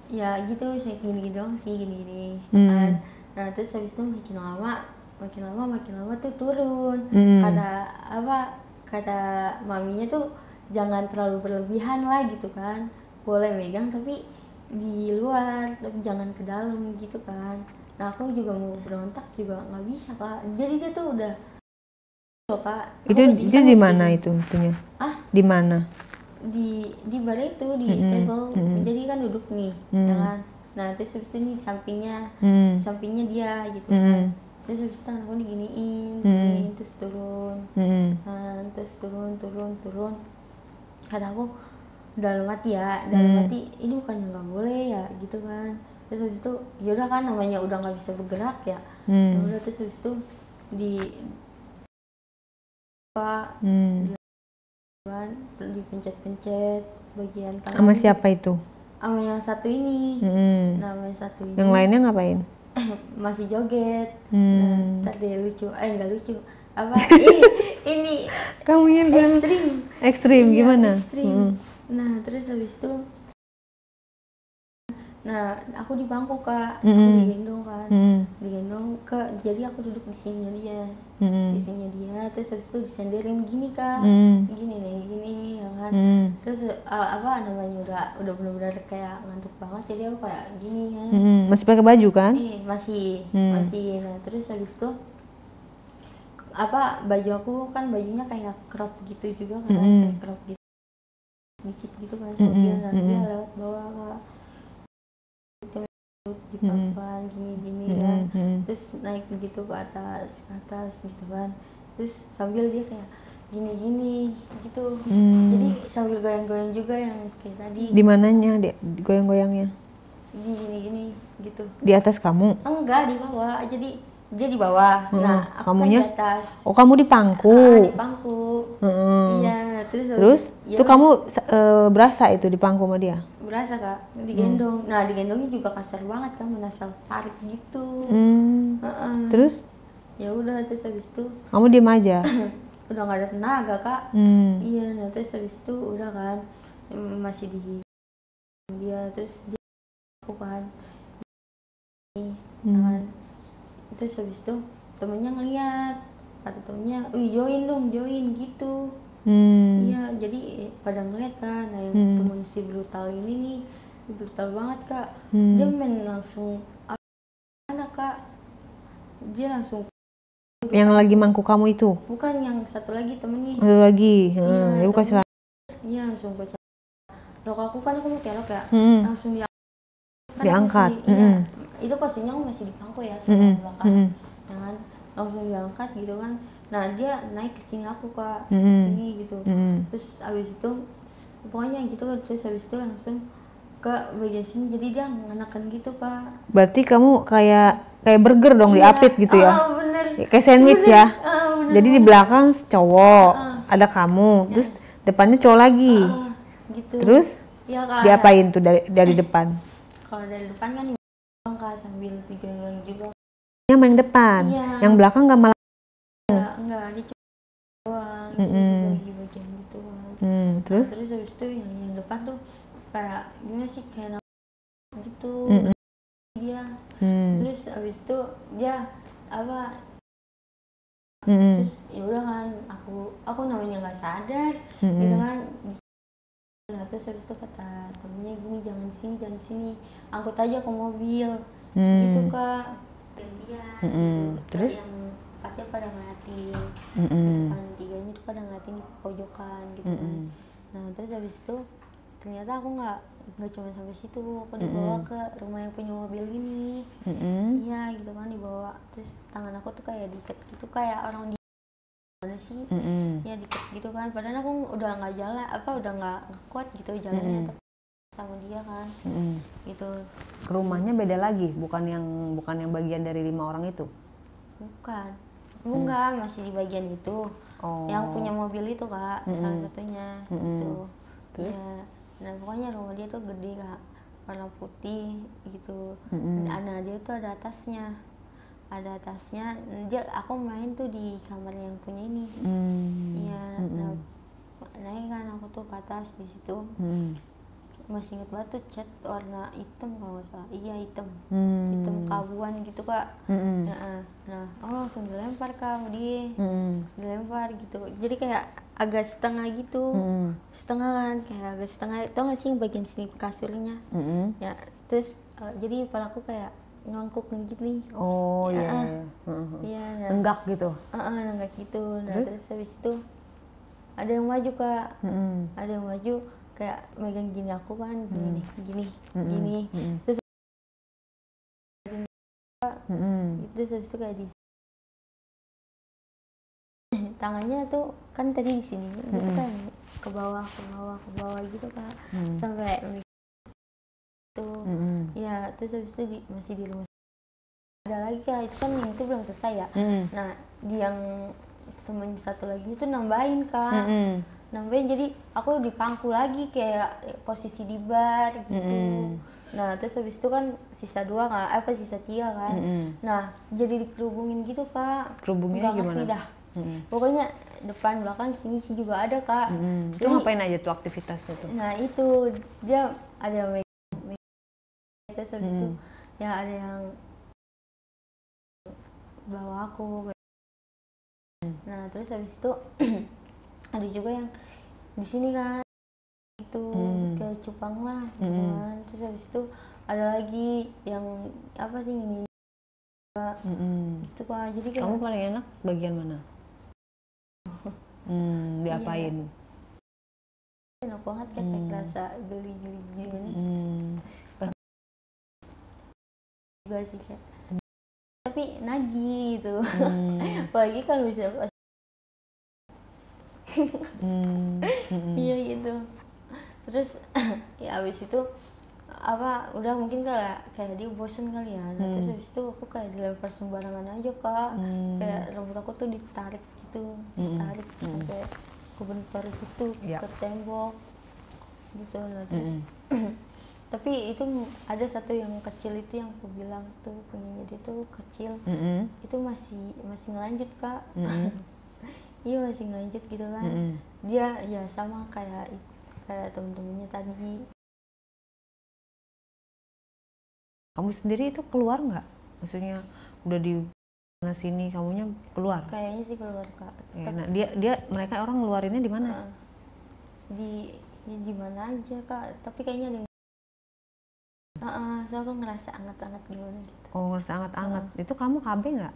[SPEAKER 1] ya gitu saya gini doang sih, gini kan. Nah terus habis itu makin lama tuh turun. Kata maminya tuh jangan terlalu berlebihan lah gitu kan, boleh megang tapi di luar, tapi jangan ke dalam gitu kan. Nah aku juga mau berontak juga nggak bisa Kak, jadi dia tuh udah loh Kak.
[SPEAKER 2] Itu di mana itu itunya? Di mana?
[SPEAKER 1] Di bar itu, di table. Jadi kan duduk nih, ya kan. Nah terus habis itu nih sampingnya dia gitu kan. Terus habis itu aku diginiin, terus turun. Terus turun. Kata aku dalam hati ini bukannya nggak boleh ya gitu kan. Terus habis itu yaudah kan, namanya udah nggak bisa bergerak ya. Udah terus habis itu Kak. Dia dipencet-pencet bagian tangan.
[SPEAKER 2] Sama siapa itu?
[SPEAKER 1] Sama yang satu ini. Nah, yang satu ini.
[SPEAKER 2] Yang lainnya ngapain?
[SPEAKER 1] Masih joget. Nah, tadi lucu. Enggak lucu. Apa? Ini
[SPEAKER 2] Kamunya ekstrim
[SPEAKER 1] Iya,
[SPEAKER 2] gimana?
[SPEAKER 1] Ekstrim. Nah, terus habis itu aku di bangku Kak, aku digendong kan, digendong jadi aku duduk di sininya dia, di sininya dia, terus habis itu disenderin gini Kak, gini nih, gini ya kan, terus apa namanya udah benar-benar kayak ngantuk banget, jadi aku kayak gini kan,
[SPEAKER 2] masih pakai baju kan?
[SPEAKER 1] Masih, nah terus habis itu apa baju aku kan bajunya kayak crop gitu juga kan, kayak crop gitu, dikit gitu kan, sama dia, nah dia lewat bawah Kak. Di papan gini kan, terus naik begitu ke atas gitu kan, terus sambil dia kayak gini gitu, jadi sambil goyang-goyang juga yang kayak tadi.
[SPEAKER 2] Di mananya dia goyang-goyangnya?
[SPEAKER 1] Di gini gitu.
[SPEAKER 2] Di atas kamu?
[SPEAKER 1] Enggak, di bawah, jadi dia di bawah. Nah, aku
[SPEAKER 2] kamunya
[SPEAKER 1] kan di atas.
[SPEAKER 2] Oh, kamu di pangku?
[SPEAKER 1] Di pangku. Iya,
[SPEAKER 2] terus itu kamu berasa itu di pangku sama dia?
[SPEAKER 1] Berasa Kak, digendong. Nah, digendongnya juga kasar banget kan, menasal tarik gitu.
[SPEAKER 2] Terus?
[SPEAKER 1] Ya udah, terus habis itu
[SPEAKER 2] kamu diem aja?
[SPEAKER 1] Udah nggak ada tenaga Kak. Iya, nah terus habis itu udah kan masih di dia, terus dia aku kan kan, terus habis itu temennya ngeliat, kata temennya, join gitu. Iya, jadi pada ngeliat kan, nah yang temen si brutal ini nih, brutal banget Kak. Dia main langsung anak Kak, dia langsung
[SPEAKER 2] yang lagi mangku kamu itu?
[SPEAKER 1] Bukan, yang satu lagi temennya.
[SPEAKER 2] Lagi? Ya bukan salah.
[SPEAKER 1] Iya, langsung ke rok aku kan, aku mau kelok ya, langsung
[SPEAKER 2] diangkat.
[SPEAKER 1] Iya, itu posisinya aku masih di pangku ya, sama belakang, jangan langsung diangkat gitu kan. Nah, dia naik ke sini aku Kak, sini gitu. Terus abis itu pokoknya gitu, terus abis itu langsung ke bagian sini, jadi dia ngenakan gitu Kak.
[SPEAKER 2] Berarti kamu kayak burger dong, diapit gitu ya?
[SPEAKER 1] Bener.
[SPEAKER 2] Kayak sandwich ya? Jadi di belakang cowok, ada kamu, terus depannya cowok lagi.
[SPEAKER 1] Gitu.
[SPEAKER 2] Terus
[SPEAKER 1] ya, Kak,
[SPEAKER 2] diapain tuh dari depan?
[SPEAKER 1] Kalau dari depan kan Kak, sambil digoyang juga.
[SPEAKER 2] Yang main depan? Iya. Yang belakang nggak malah?
[SPEAKER 1] Enggak, dia cuma doang, bagi-bagian gitu.
[SPEAKER 2] Terus?
[SPEAKER 1] Nah, terus habis itu yang depan tuh kayak gimana sih, kayak gitu dia. Terus habis itu dia apa? Terus ya udah kan, aku namanya nggak sadar, gitu kan. Nah, terus habis itu kata temennya gini, jangan di sini, angkut aja ke mobil, gitu Kak.
[SPEAKER 2] Terus?
[SPEAKER 1] Yang empatnya pada ngeliatin, depan tiganya tuh pada ngeliatin di pojokan gitu kan. Nah, terus habis itu ternyata aku nggak cuma sampai situ, aku dibawa ke rumah yang punya mobil ini. Iya gitu kan, dibawa, terus tangan aku tuh kayak diikat gitu, kayak orang mana sih, ya diikat gitu kan, padahal aku udah nggak jalan, udah nggak kuat gitu jalannya, sama dia kan, gitu.
[SPEAKER 2] Rumahnya beda lagi, bukan yang bagian dari 5 orang itu?
[SPEAKER 1] Bukan, masih di bagian itu. Yang punya mobil itu Kak, salah satunya gitu. Ya, nah pokoknya rumah dia tuh gede Kak, warna putih gitu. Nah, dia tuh ada atasnya, aku main tuh di kamar yang punya ini. Iya, naik kan aku tuh ke atas di situ. Masih inget banget tuh cat warna hitam kalau nggak salah. Iya, hitam kabuan gitu Kak. Nah, aku langsung dilempar Kak sama dia, dilempar gitu. Jadi kayak agak setengah gitu, setengah kan, kayak agak setengah. Tau nggak sih bagian sini kasurnya? Ya, terus jadi kepalaku kayak ngelengkuk gini.
[SPEAKER 2] Oh iya.
[SPEAKER 1] Iya.
[SPEAKER 2] Nenggak gitu.
[SPEAKER 1] Nenggak gitu. Nah, terus habis itu ada yang maju Kak. Ada yang maju kayak megang gini aku kan, gini. Terus terus habis itu kayak di tangannya tuh kan tadi di sini, itu kan ke bawah gitu Kak, sampai itu. Ya, terus habis itu masih di rumah ada lagi Kak, itu kan yang itu belum selesai ya. Nah, di yang temen satu lagi itu nambahin Kak. Nambahin, jadi aku dipangku lagi kayak posisi di bar gitu. Nah terus habis itu kan sisa 2 kan, sisa 3 kan. Nah jadi dikerubungin gitu Kak.
[SPEAKER 2] Kerubunginnya
[SPEAKER 1] Nggak ngerti
[SPEAKER 2] gimana?
[SPEAKER 1] dah. Pokoknya depan belakang sini juga ada Kak.
[SPEAKER 2] Itu ngapain aja tuh aktivitasnya tuh?
[SPEAKER 1] Nah itu dia ada yang terus habis itu ya ada yang bawa aku. Nah terus habis itu ada juga yang di sini kan itu kayak cupang lah gitu kan. Terus habis itu ada lagi yang apa sih ini gitu Kak. Jadi kayak
[SPEAKER 2] Kamu paling enak bagian mana? Diapain?
[SPEAKER 1] Enak banget kayak kerasa geli-geli gimana juga sih kayak tapi nagih gitu. Apalagi kalau bisa iya gitu. Terus ya abis itu apa udah mungkin kayak dia bosen kali ya. Nah, terus habis itu aku kayak dilempar sembarangan aja Kak. Kayak rambut aku tuh ditarik gitu, ditarik sampai kebentur gitu ke tembok gitu. Nah, terus tapi itu ada satu yang kecil itu yang aku bilang tuh punya dia tuh kecil, itu masih ngelanjut Kak. Iya masih ngelanjut gitu kan. Dia ya sama kayak temen-temennya tadi.
[SPEAKER 2] Kamu sendiri itu keluar nggak? Maksudnya udah di sana sini kamunya keluar?
[SPEAKER 1] Kayaknya sih keluar Kak.
[SPEAKER 2] Ya, nah mereka orang ngeluarinnya di mana?
[SPEAKER 1] Di mana aja Kak. Tapi kayaknya ada yang soalnya aku ngerasa anget-anget gimana gitu.
[SPEAKER 2] Oh ngerasa anget-anget. Itu kamu KB nggak?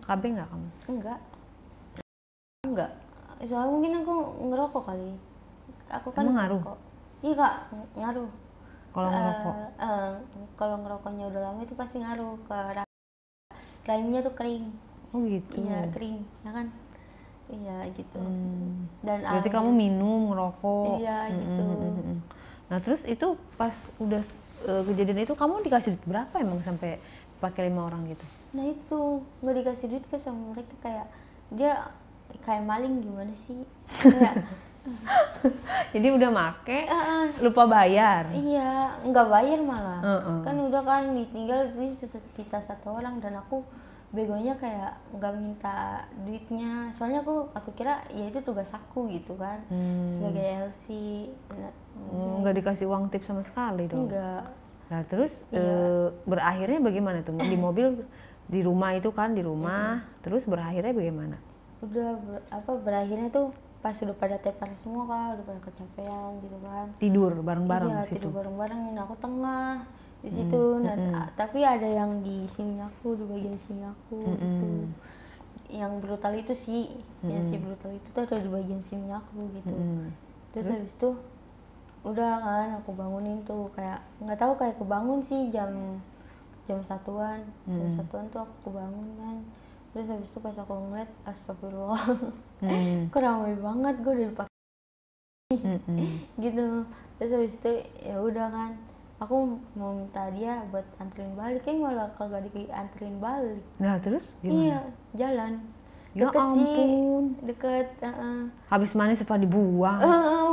[SPEAKER 2] KB nggak kamu?
[SPEAKER 1] Enggak. Soalnya mungkin aku ngerokok kali. Aku kan
[SPEAKER 2] emang ngaruh?
[SPEAKER 1] Iya Kak, ngaruh.
[SPEAKER 2] Kalau ngerokok?
[SPEAKER 1] Kalau ngerokoknya udah lama itu pasti ngaruh ke rahimnya tuh kering.
[SPEAKER 2] Oh gitu?
[SPEAKER 1] Iya kering, ya kan? Iya gitu. Dan
[SPEAKER 2] berarti kamu minum, ngerokok?
[SPEAKER 1] Iya gitu.
[SPEAKER 2] Nah terus itu pas udah kejadian itu kamu dikasih duit berapa emang sampai pakai 5 orang gitu?
[SPEAKER 1] Nah itu nggak dikasih duit ke sama mereka, kayak dia kayak maling gimana sih? Kayak
[SPEAKER 2] jadi udah make, lupa bayar?
[SPEAKER 1] Iya, nggak bayar malah. Kan udah kan ditinggal sisa 1 orang dan aku begonya kayak nggak minta duitnya. Soalnya aku kira ya itu tugas aku gitu kan, sebagai LC.
[SPEAKER 2] Nggak dikasih uang tip sama sekali dong?
[SPEAKER 1] Enggak.
[SPEAKER 2] Nah terus berakhirnya bagaimana tuh? Di mobil, di rumah itu kan, di rumah. Terus berakhirnya bagaimana?
[SPEAKER 1] Udah berakhirnya tuh pas udah pada tepar semua Kak, udah pada kecapean gitu kan.
[SPEAKER 2] Tidur bareng-bareng
[SPEAKER 1] iya,
[SPEAKER 2] situ?
[SPEAKER 1] Tidur bareng-bareng. Nah aku tengah di situ. Nah, tapi ada yang di sini aku, di bagian sini aku gitu. Yang brutal itu sih, yang si brutal itu tuh ada di bagian sini aku gitu. Terus habis itu udah kan aku bangunin tuh, kayak nggak tahu kayak kebangun sih jam 1-an. Jam 1-an tuh aku kebangun kan. Terus habis itu pas aku ngeliat, astagfirullah, kok ramai banget, gue udah dipakai gitu. Terus habis itu ya udah kan, aku mau minta dia buat anterin balik, malah kagak dianterin balik.
[SPEAKER 2] Nah terus gimana?
[SPEAKER 1] Iya, jalan.
[SPEAKER 2] Ya
[SPEAKER 1] Deket
[SPEAKER 2] ampun.
[SPEAKER 1] sih, deket.
[SPEAKER 2] Habis manis apa dibuang?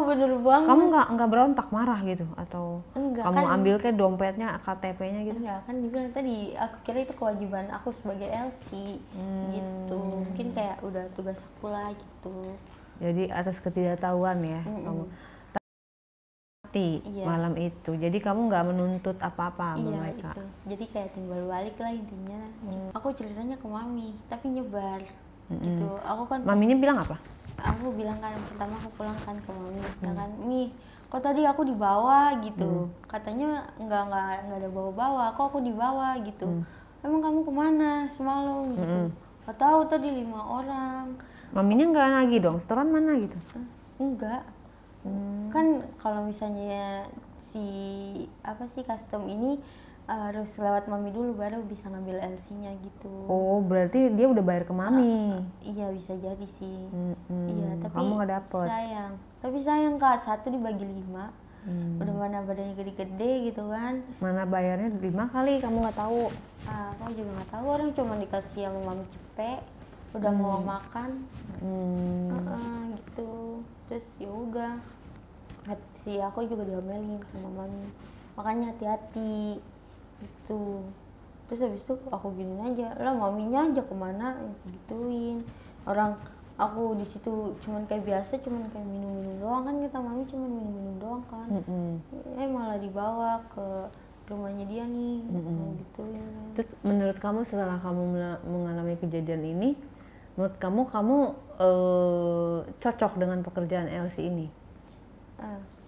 [SPEAKER 1] Bener banget.
[SPEAKER 2] Kamu nggak berontak, marah gitu? Atau
[SPEAKER 1] enggak,
[SPEAKER 2] kamu
[SPEAKER 1] kan,
[SPEAKER 2] ambil kayak dompetnya, KTP-nya gitu?
[SPEAKER 1] Enggak, kan dibilang tadi, aku kira itu kewajiban aku sebagai LC gitu. Mungkin kayak udah tugas aku lah gitu.
[SPEAKER 2] Jadi atas ketidaktahuan ya kamu. Malam itu, jadi kamu nggak menuntut apa-apa sama mereka?
[SPEAKER 1] Itu. Jadi kayak timbal balik lah intinya. Aku ceritanya ke mami, tapi nyebar gitu. Aku kan
[SPEAKER 2] maminya bilang apa?
[SPEAKER 1] Aku bilang kan, pertama aku pulang kan ke mami, ya kan, Mi, kok tadi aku dibawa gitu. Katanya nggak ada bawa-bawa, kok aku dibawa gitu. Emang kamu kemana semalam gitu? Gak tahu, tadi 5 orang.
[SPEAKER 2] Maminya nggak nagih dong, setoran mana gitu?
[SPEAKER 1] Enggak. Kan kalau misalnya si custom ini harus lewat mami dulu baru bisa ngambil LC-nya gitu.
[SPEAKER 2] Oh berarti dia udah bayar ke mami?
[SPEAKER 1] Iya bisa jadi sih. Iya, tapi
[SPEAKER 2] kamu nggak dapet?
[SPEAKER 1] Sayang Kak, 1 dibagi 5. Udah mana badannya gede-gede gitu kan.
[SPEAKER 2] Mana bayarnya 5 kali, kamu nggak tahu?
[SPEAKER 1] Aku juga nggak tahu, orang cuma dikasih sama mami cepet. udah mau makan gitu. Terus ya udah si aku juga diomelin sama mami, makanya hati-hati gitu. Terus habis itu aku giniin aja, lah maminya aja kemana gituin orang. Aku di situ cuman kayak biasa, cuman kayak minum-minum doang kan, kata mami cuman minum-minum doang kan. Malah dibawa ke rumahnya dia nih, gituin.
[SPEAKER 2] Terus menurut kamu setelah kamu mengalami kejadian ini, menurut kamu cocok dengan pekerjaan Elsie ini?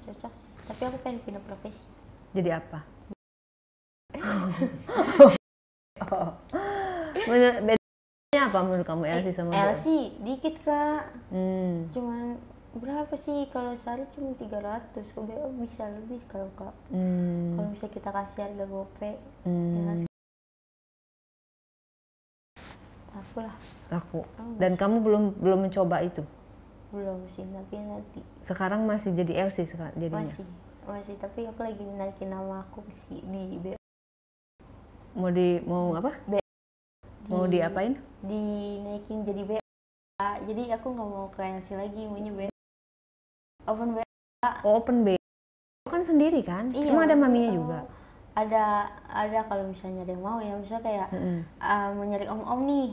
[SPEAKER 1] Cocok sih, tapi aku pengen pindah profesi.
[SPEAKER 2] Jadi apa? Bedanya apa menurut kamu Elsie sama
[SPEAKER 1] Elsie dikit kak, cuman berapa sih kalau sehari cuma 300, ke BO bisa lebih kalau kak. Kalau bisa kita kasih harga gope, ya laku.
[SPEAKER 2] Dan kamu belum mencoba itu?
[SPEAKER 1] Belum sih, tapi nanti.
[SPEAKER 2] Sekarang masih jadi Elsie jadinya?
[SPEAKER 1] Masih, tapi aku lagi naikin nama aku sih di BO.
[SPEAKER 2] Mau apa? Mau diapain?
[SPEAKER 1] Dinaikin jadi BO. Jadi aku nggak mau ke Elsie lagi, maunya BO. Open BO.
[SPEAKER 2] Open BO kan sendiri kan?
[SPEAKER 1] Iya,
[SPEAKER 2] emang ada maminya juga?
[SPEAKER 1] Ada kalau misalnya ada yang mau ya, misalnya kayak mau nyari om nih,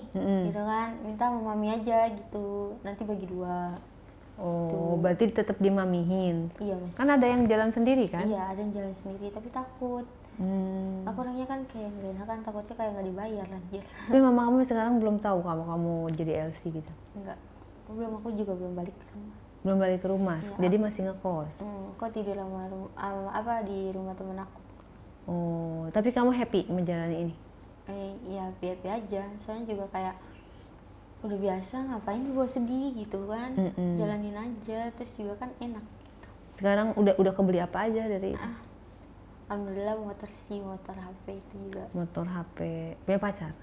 [SPEAKER 1] gitu kan, minta sama mami aja gitu, nanti bagi 2.
[SPEAKER 2] Oh, berarti tetap dimamihin?
[SPEAKER 1] Iya mas.
[SPEAKER 2] Kan ada yang jalan sendiri kan?
[SPEAKER 1] Iya, ada yang jalan sendiri, tapi takut. Aku orangnya kan kayak gak enakan, takutnya kayak gak dibayar anjir.
[SPEAKER 2] Tapi mama kamu sekarang belum tahu kamu jadi Elsie gitu?
[SPEAKER 1] Enggak, aku juga belum balik ke rumah.
[SPEAKER 2] Belum balik ke rumah, ya, jadi masih ngekos?
[SPEAKER 1] Kok tidur di rumah temen aku.
[SPEAKER 2] Oh, tapi kamu happy menjalani ini?
[SPEAKER 1] Ya happy aja, soalnya juga kayak udah biasa, ngapain gue sedih gitu kan. Jalanin aja, terus juga kan enak gitu.
[SPEAKER 2] Sekarang udah kebeli apa aja dari itu?
[SPEAKER 1] Alhamdulillah motor HP itu juga.
[SPEAKER 2] Motor HP, punya pacar?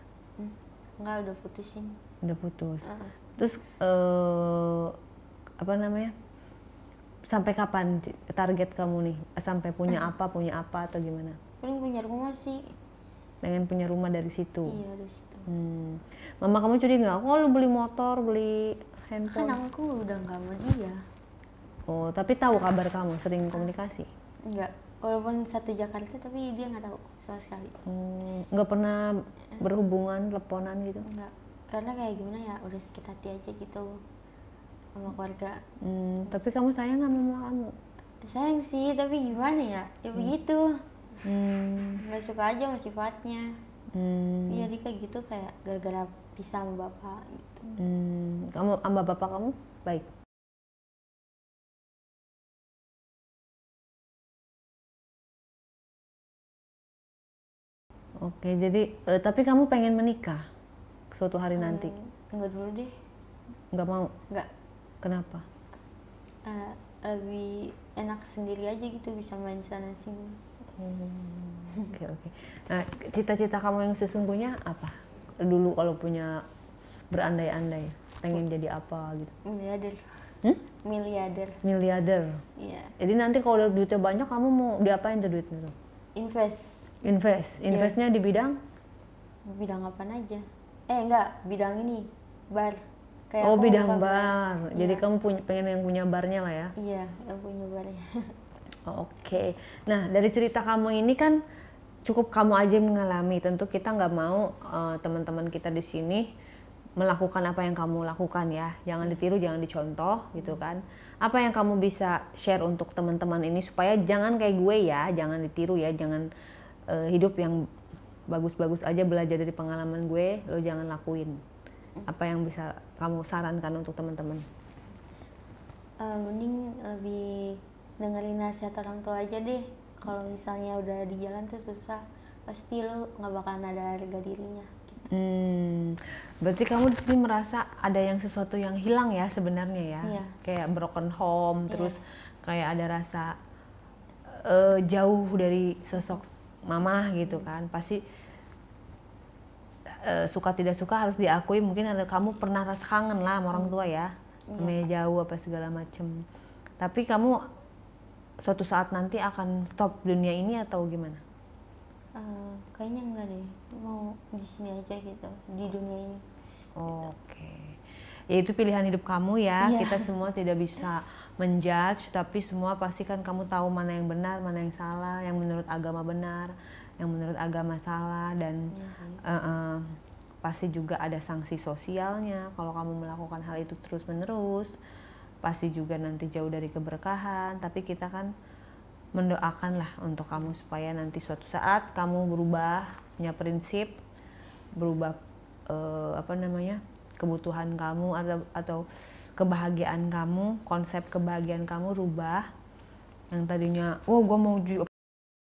[SPEAKER 1] Enggak, udah putusin.
[SPEAKER 2] Udah putus. Terus apa namanya? Sampai kapan target kamu nih? Sampai punya apa atau gimana?
[SPEAKER 1] Paling punya rumah sih.
[SPEAKER 2] Pengen punya rumah dari situ?
[SPEAKER 1] Iya, dari situ.
[SPEAKER 2] Mama kamu curiga nggak? Oh, lu beli motor, beli handphone?
[SPEAKER 1] Kan aku udah nggak sama dia.
[SPEAKER 2] Oh, tapi tahu kabar kamu, sering komunikasi?
[SPEAKER 1] Enggak, walaupun satu Jakarta tapi dia nggak tahu sama sekali.
[SPEAKER 2] Nggak pernah berhubungan, teleponan gitu?
[SPEAKER 1] Enggak, karena kayak gimana ya, udah sakit hati aja gitu sama keluarga.
[SPEAKER 2] Tapi kamu sayang nggak sama kamu?
[SPEAKER 1] Sayang sih, tapi gimana ya, ya begitu. Nggak suka aja sama sifatnya. Iya, dia kayak gitu, kayak gara-gara pisah sama bapak gitu.
[SPEAKER 2] Kamu sama bapak kamu baik? Oke, jadi tapi kamu pengen menikah suatu hari nanti?
[SPEAKER 1] Enggak dulu deh.
[SPEAKER 2] Nggak mau?
[SPEAKER 1] Enggak.
[SPEAKER 2] Kenapa?
[SPEAKER 1] Lebih enak sendiri aja gitu, bisa main sana sini.
[SPEAKER 2] Oke. Nah, cita-cita kamu yang sesungguhnya apa? Dulu kalau punya berandai-andai, pengen jadi apa gitu?
[SPEAKER 1] Miliarder.
[SPEAKER 2] Miliarder?
[SPEAKER 1] Iya.
[SPEAKER 2] Jadi nanti kalau udah duitnya banyak, kamu mau diapain tuh duitnya tuh? Investnya di bidang?
[SPEAKER 1] Bidang apa aja? Enggak, bidang ini, bar.
[SPEAKER 2] Kayak bidang bar. Jadi kamu pengen yang punya barnya lah ya?
[SPEAKER 1] Iya, yang punya barnya.
[SPEAKER 2] Oke. Nah, dari cerita kamu ini kan cukup kamu aja yang mengalami. Tentu kita nggak mau teman-teman kita di sini melakukan apa yang kamu lakukan ya. Jangan ditiru, jangan dicontoh gitu kan. Apa yang kamu bisa share untuk teman-teman ini supaya jangan kayak gue ya, jangan ditiru ya, jangan hidup yang bagus-bagus aja, belajar dari pengalaman gue, lo jangan lakuin. Apa yang bisa kamu sarankan untuk teman-teman?
[SPEAKER 1] Mending lebih dengerin nasihat orang tua aja deh. Kalau misalnya udah di jalan tuh susah, pasti lo nggak bakalan ada harga dirinya gitu.
[SPEAKER 2] Berarti kamu di sini merasa ada yang sesuatu yang hilang ya sebenarnya ya?
[SPEAKER 1] Iya.
[SPEAKER 2] Kayak broken home, terus kayak ada rasa jauh dari sosok mama gitu kan? Pasti suka tidak suka harus diakui, mungkin kamu pernah rasa kangen lah sama orang tua ya, namanya jauh apa segala macem. Tapi kamu suatu saat nanti akan stop dunia ini atau gimana?
[SPEAKER 1] Kayaknya enggak deh, mau di sini aja gitu, di dunia ini.
[SPEAKER 2] Oke. Ya itu pilihan hidup kamu ya.
[SPEAKER 1] Iya.
[SPEAKER 2] Kita semua tidak bisa menjudge, tapi semua pasti kan kamu tahu mana yang benar, mana yang salah, yang menurut agama benar, yang menurut agama salah, dan
[SPEAKER 1] Iya sih.
[SPEAKER 2] pasti juga ada sanksi sosialnya kalau kamu melakukan hal itu terus-menerus. Pasti juga nanti jauh dari keberkahan, tapi kita kan mendoakan lah untuk kamu supaya nanti suatu saat kamu berubah, punya prinsip, berubah kebutuhan kamu atau kebahagiaan kamu, konsep kebahagiaan kamu rubah. Yang tadinya, gue mau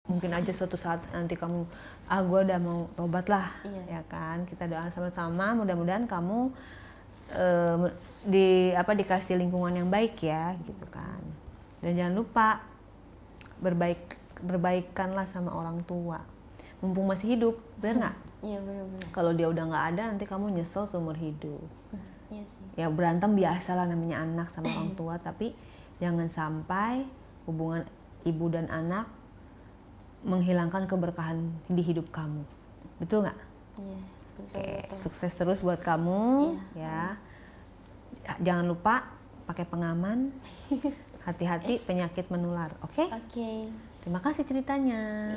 [SPEAKER 2] mungkin aja suatu saat nanti kamu, gue udah mau tobat lah, ya kan? Kita doa sama-sama, mudah-mudahan kamu dikasih lingkungan yang baik ya, gitu kan. Dan jangan lupa berbaikanlah sama orang tua, mumpung masih hidup, benar nggak?
[SPEAKER 1] Iya benar-benar.
[SPEAKER 2] Kalau dia udah nggak ada, nanti kamu nyesel seumur hidup.
[SPEAKER 1] Iya sih.
[SPEAKER 2] Ya berantem biasa lah, namanya anak sama orang tua, tapi jangan sampai hubungan ibu dan anak menghilangkan keberkahan di hidup kamu. Betul nggak?
[SPEAKER 1] Iya.
[SPEAKER 2] Oke, sukses terus buat kamu ya. Jangan lupa pakai pengaman. Hati-hati penyakit menular, oke?
[SPEAKER 1] Oke.
[SPEAKER 2] Terima kasih ceritanya.